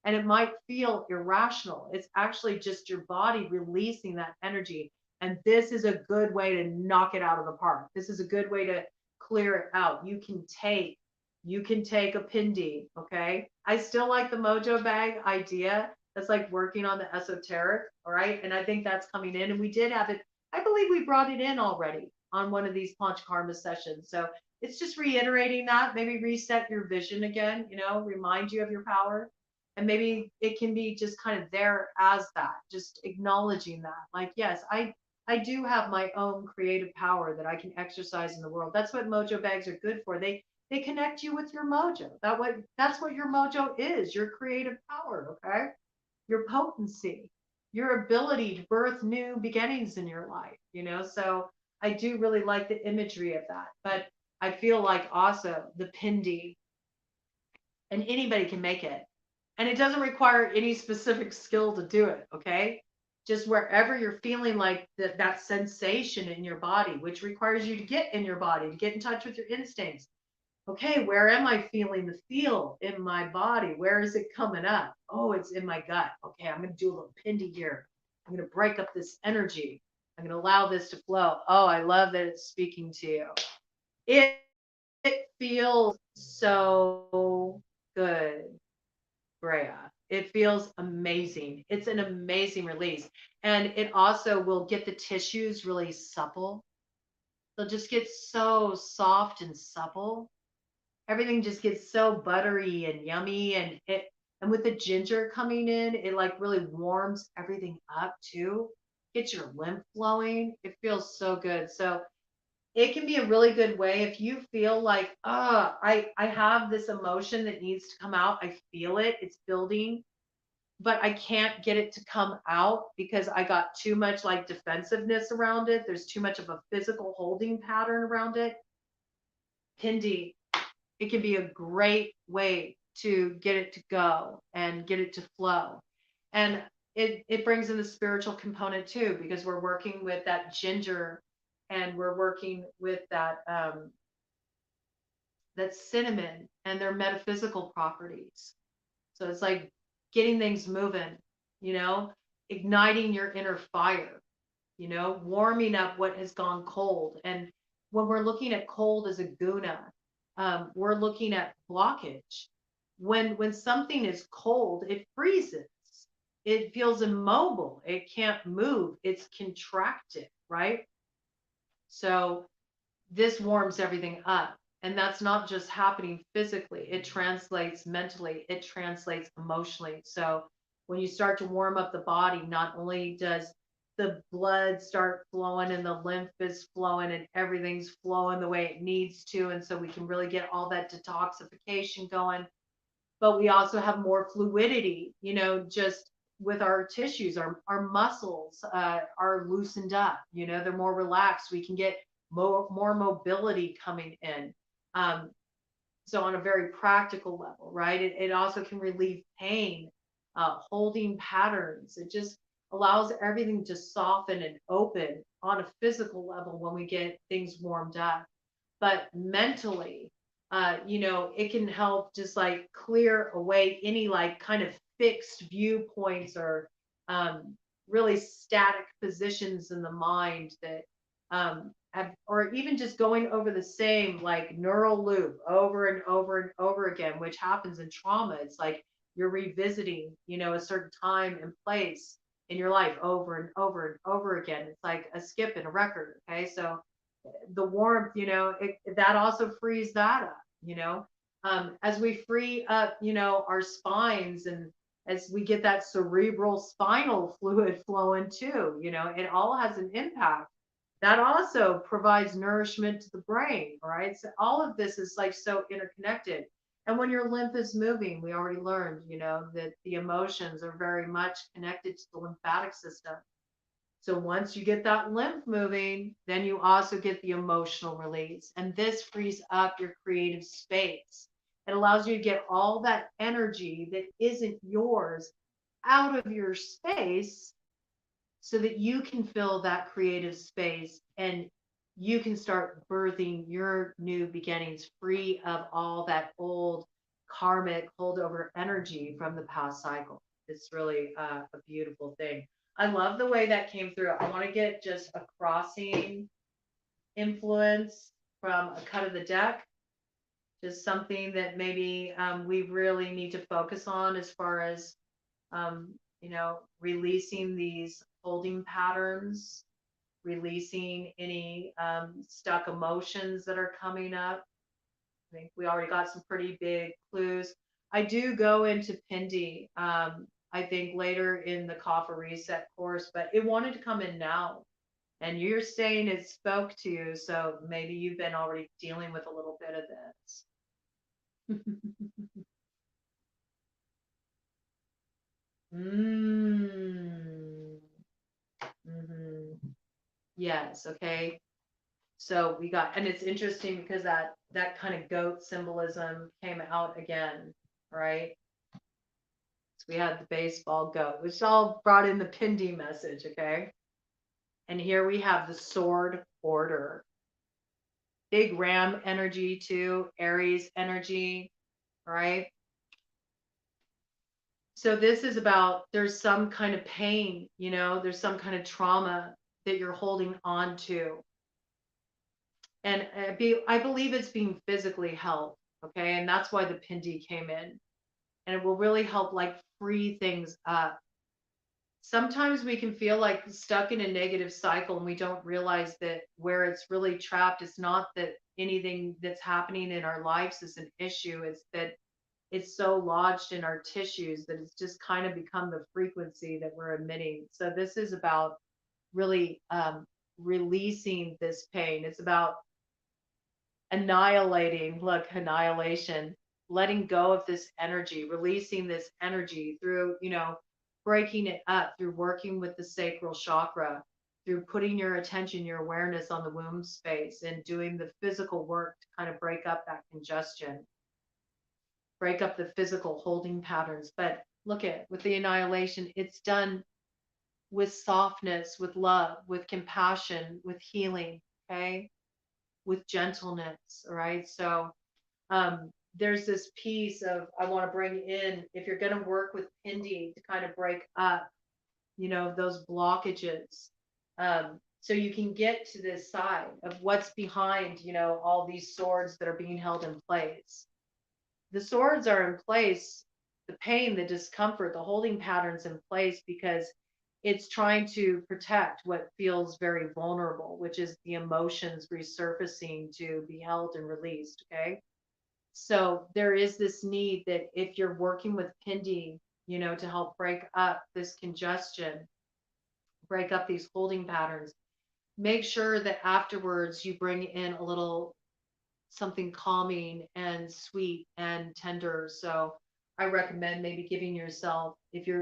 and it might feel irrational. It's actually just your body releasing that energy, and this is a good way to knock it out of the park. This is a good way to clear it out. You can take a pindi, okay? I still like the mojo bag idea. That's like working on the esoteric, all right? And I think that's coming in. And we did have it, I believe we brought it in already on one of these Panchakarma sessions. So it's just reiterating that, maybe reset your vision again, remind you of your power. And maybe it can be just kind of there as that, just acknowledging that. Like, yes, I do have my own creative power that I can exercise in the world. That's what mojo bags are good for. They connect you with your mojo. That's what your mojo is, your creative power, okay? Your potency, your ability to birth new beginnings in your life. So I do really like the imagery of that. But I feel like also the pindi, and anybody can make it. And it doesn't require any specific skill to do it, okay? Just wherever you're feeling like that sensation in your body, which requires you to get in your body, to get in touch with your instincts. Okay, where am I feeling the feel in my body? Where is it coming up? Oh, it's in my gut. Okay, I'm going to do a little pindi here. I'm going to break up this energy. I'm going to allow this to flow. Oh, I love that it's speaking to you. It, it feels so good, Brea. It feels amazing. It's an amazing release. And it also will get the tissues really supple. They'll just get so soft and supple. Everything just gets so buttery and yummy, and with the ginger coming in, it like really warms everything up too, gets your lymph flowing. It feels so good. So it can be a really good way if you feel like, I have this emotion that needs to come out. I feel it's building, but I can't get it to come out because I got too much like defensiveness around it. There's too much of a physical holding pattern around it. Pindi, it can be a great way to get it to go and get it to flow. And it brings in the spiritual component too, because we're working with that ginger, and we're working with that cinnamon and their metaphysical properties. So it's like getting things moving, igniting your inner fire, warming up what has gone cold. And when we're looking at cold as a guna, we're looking at blockage. When something is cold, it freezes. It feels immobile. It can't move. It's contracted, right? So this warms everything up. And that's not just happening physically. It translates mentally. It translates emotionally. So when you start to warm up the body, not only does the blood start flowing and the lymph is flowing and everything's flowing the way it needs to. And so we can really get all that detoxification going. But we also have more fluidity, just with our tissues, our muscles are loosened up, they're more relaxed. We can get more mobility coming in. So on a very practical level, right? It also can relieve pain, holding patterns. It just allows everything to soften and open on a physical level when we get things warmed up. But mentally, it can help just like clear away any like kind of fixed viewpoints or really static positions in the mind that or even just going over the same like neural loop over and over and over again, which happens in trauma. It's like you're revisiting, a certain time and place. in your life over and over and over again. It's like a skip in a record. Okay. So the warmth, that also frees that up. As we free up, our spines, and as we get that cerebral spinal fluid flowing too, it all has an impact. That also provides nourishment to the brain. All right. So all of this is like so interconnected. And when your lymph is moving, we already learned, that the emotions are very much connected to the lymphatic system. So once you get that lymph moving, then you also get the emotional release. And this frees up your creative space. It allows you to get all that energy that isn't yours out of your space so that you can fill that creative space and you can start birthing your new beginnings free of all that old karmic holdover energy from the past cycle. It's really a beautiful thing. I love the way that came through. I want to get just a crossing influence from a cut of the deck, just something that maybe we really need to focus on as far as, releasing these holding patterns, releasing any stuck emotions that are coming up. I think we already got some pretty big clues. I do go into Pindi, I think later in the Kapha Reset course, but it wanted to come in now. And you're saying it spoke to you, so maybe you've been already dealing with a little bit of this. mm. hmm Yes, okay. So we got, and it's interesting because that kind of goat symbolism came out again, right? So we had the baseball goat, which all brought in the Pindi message, okay? And here we have the sword order. Big ram energy too, Aries energy, right? So this is about there's some kind of pain, there's some kind of trauma that you're holding on to. And I believe it's being physically held, okay? And that's why the Pindi came in. And it will really help like free things up. Sometimes we can feel like stuck in a negative cycle and we don't realize that where it's really trapped, it's not that anything that's happening in our lives is an issue. It's that it's so lodged in our tissues that it's just kind of become the frequency that we're emitting. So this is about really releasing this pain. It's about annihilating, look, annihilation, letting go of this energy, releasing this energy through, breaking it up, through working with the sacral chakra, through putting your attention, your awareness on the womb space and doing the physical work to kind of break up that congestion, break up the physical holding patterns. But look at with the annihilation, it's done with softness, with love, with compassion, with healing, okay? With gentleness. All right. So there's this piece of I want to bring in if you're going to work with Pindi to kind of break up, those blockages. So you can get to this side of what's behind, all these swords that are being held in place. The swords are in place, the pain, the discomfort, the holding patterns in place because it's trying to protect what feels very vulnerable, which is the emotions resurfacing to be held and released. Okay. So there is this need that if you're working with Pindi, to help break up this congestion, break up these holding patterns, make sure that afterwards you bring in a little something calming and sweet and tender. So I recommend maybe giving yourself,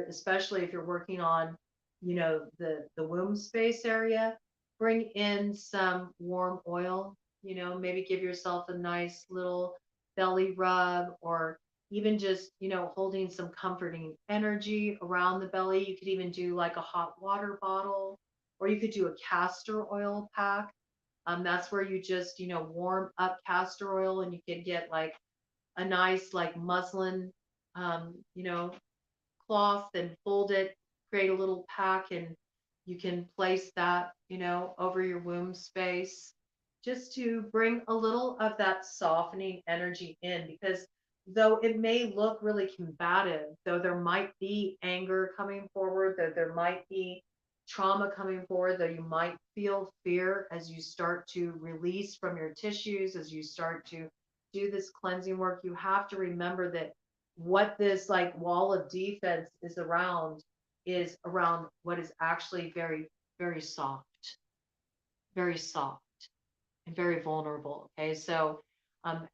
especially if you're working on, the womb space area, bring in some warm oil, maybe give yourself a nice little belly rub or even just, holding some comforting energy around the belly. You could even do like a hot water bottle, or you could do a castor oil pack. That's where you just, warm up castor oil and you can get like a nice like muslin, you know, cloth and fold it, create a little pack, and you can place that, over your womb space just to bring a little of that softening energy in because though it may look really combative, though there might be anger coming forward, though there might be trauma coming forward, though you might feel fear as you start to release from your tissues, as you start to do this cleansing work, you have to remember that what this like wall of defense is around what is actually very, very soft and very vulnerable. Okay. So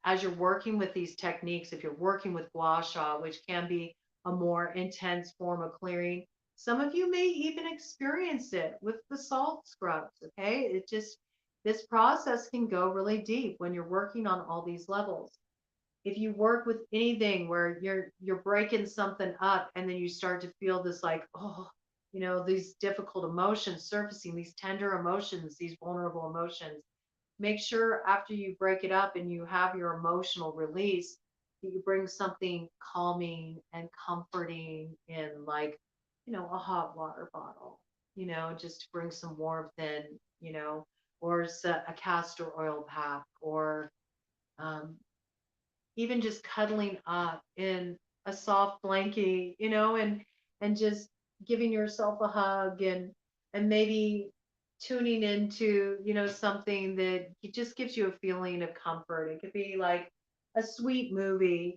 as you're working with these techniques, if you're working with gua sha, which can be a more intense form of clearing, some of you may even experience it with the salt scrubs. Okay. It just, this process can go really deep when you're working on all these levels. If you work with anything where you're breaking something up and then you start to feel this like, oh, these difficult emotions surfacing, these tender emotions, these vulnerable emotions, make sure after you break it up and you have your emotional release that you bring something calming and comforting in, like, a hot water bottle, just to bring some warmth in, or a castor oil pack, or um, even just cuddling up in a soft blanket, and just giving yourself a hug, and maybe tuning into, something that just gives you a feeling of comfort. It could be like a sweet movie,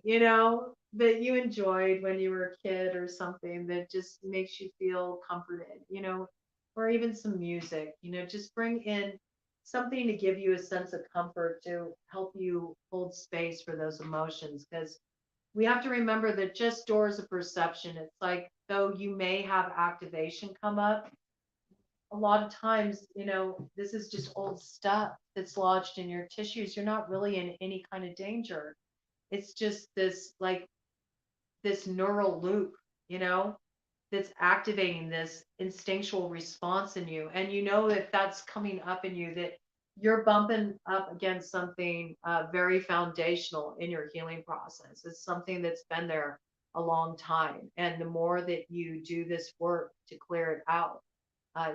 that you enjoyed when you were a kid, or something that just makes you feel comforted, or even some music, just bring in something to give you a sense of comfort to help you hold space for those emotions. Because we have to remember that just doors of perception, it's like, though you may have activation come up, a lot of times, this is just old stuff that's lodged in your tissues. You're not really in any kind of danger. It's just this, like, this neural loop, you know, that's activating this instinctual response in you. And that that's coming up in you, that you're bumping up against something very foundational in your healing process. It's something that's been there a long time. And the more that you do this work to clear it out,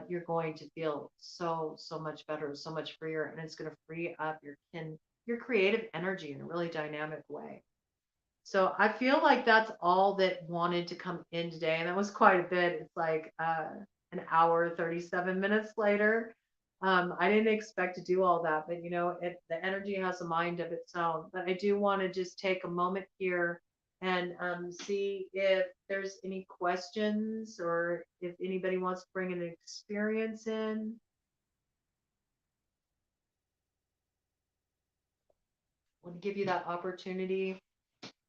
you're going to feel so much better, so much freer, and it's going to free up your creative energy in a really dynamic way. So I feel like that's all that wanted to come in today. And that was quite a bit. It's like an hour, 37 minutes later. I didn't expect to do all that, but the energy has a mind of its own. But I do want to just take a moment here and see if there's any questions, or if anybody wants to bring an experience in. I want to give you that opportunity.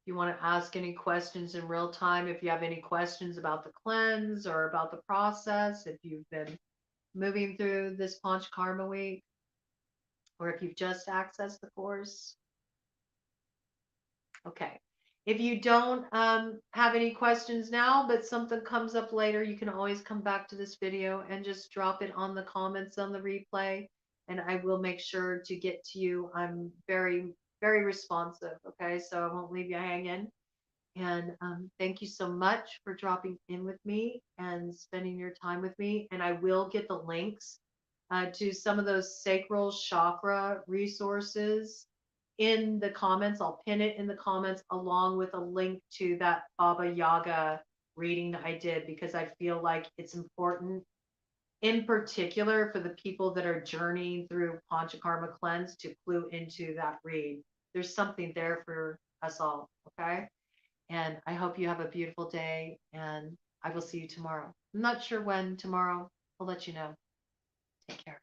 You want to ask any questions in real time, if you have any questions about the cleanse or about the process, if you've been moving through this Panchakarma week, or if you've just accessed the course. Okay. If you don't have any questions now, but something comes up later, you can always come back to this video and just drop it on the comments on the replay, and I will make sure to get to you. I'm very, very responsive. Okay. So I won't leave you hanging. And thank you so much for dropping in with me and spending your time with me. And I will get the links to some of those sacral chakra resources in the comments. I'll pin it in the comments, along with a link to that Baba Yaga reading I did, because I feel like it's important, in particular for the people that are journeying through Panchakarma cleanse, to clue into that read. There's something there for us all. Okay. And I hope you have a beautiful day, and I will see you tomorrow. I'm not sure when tomorrow. I'll let you know. Take care.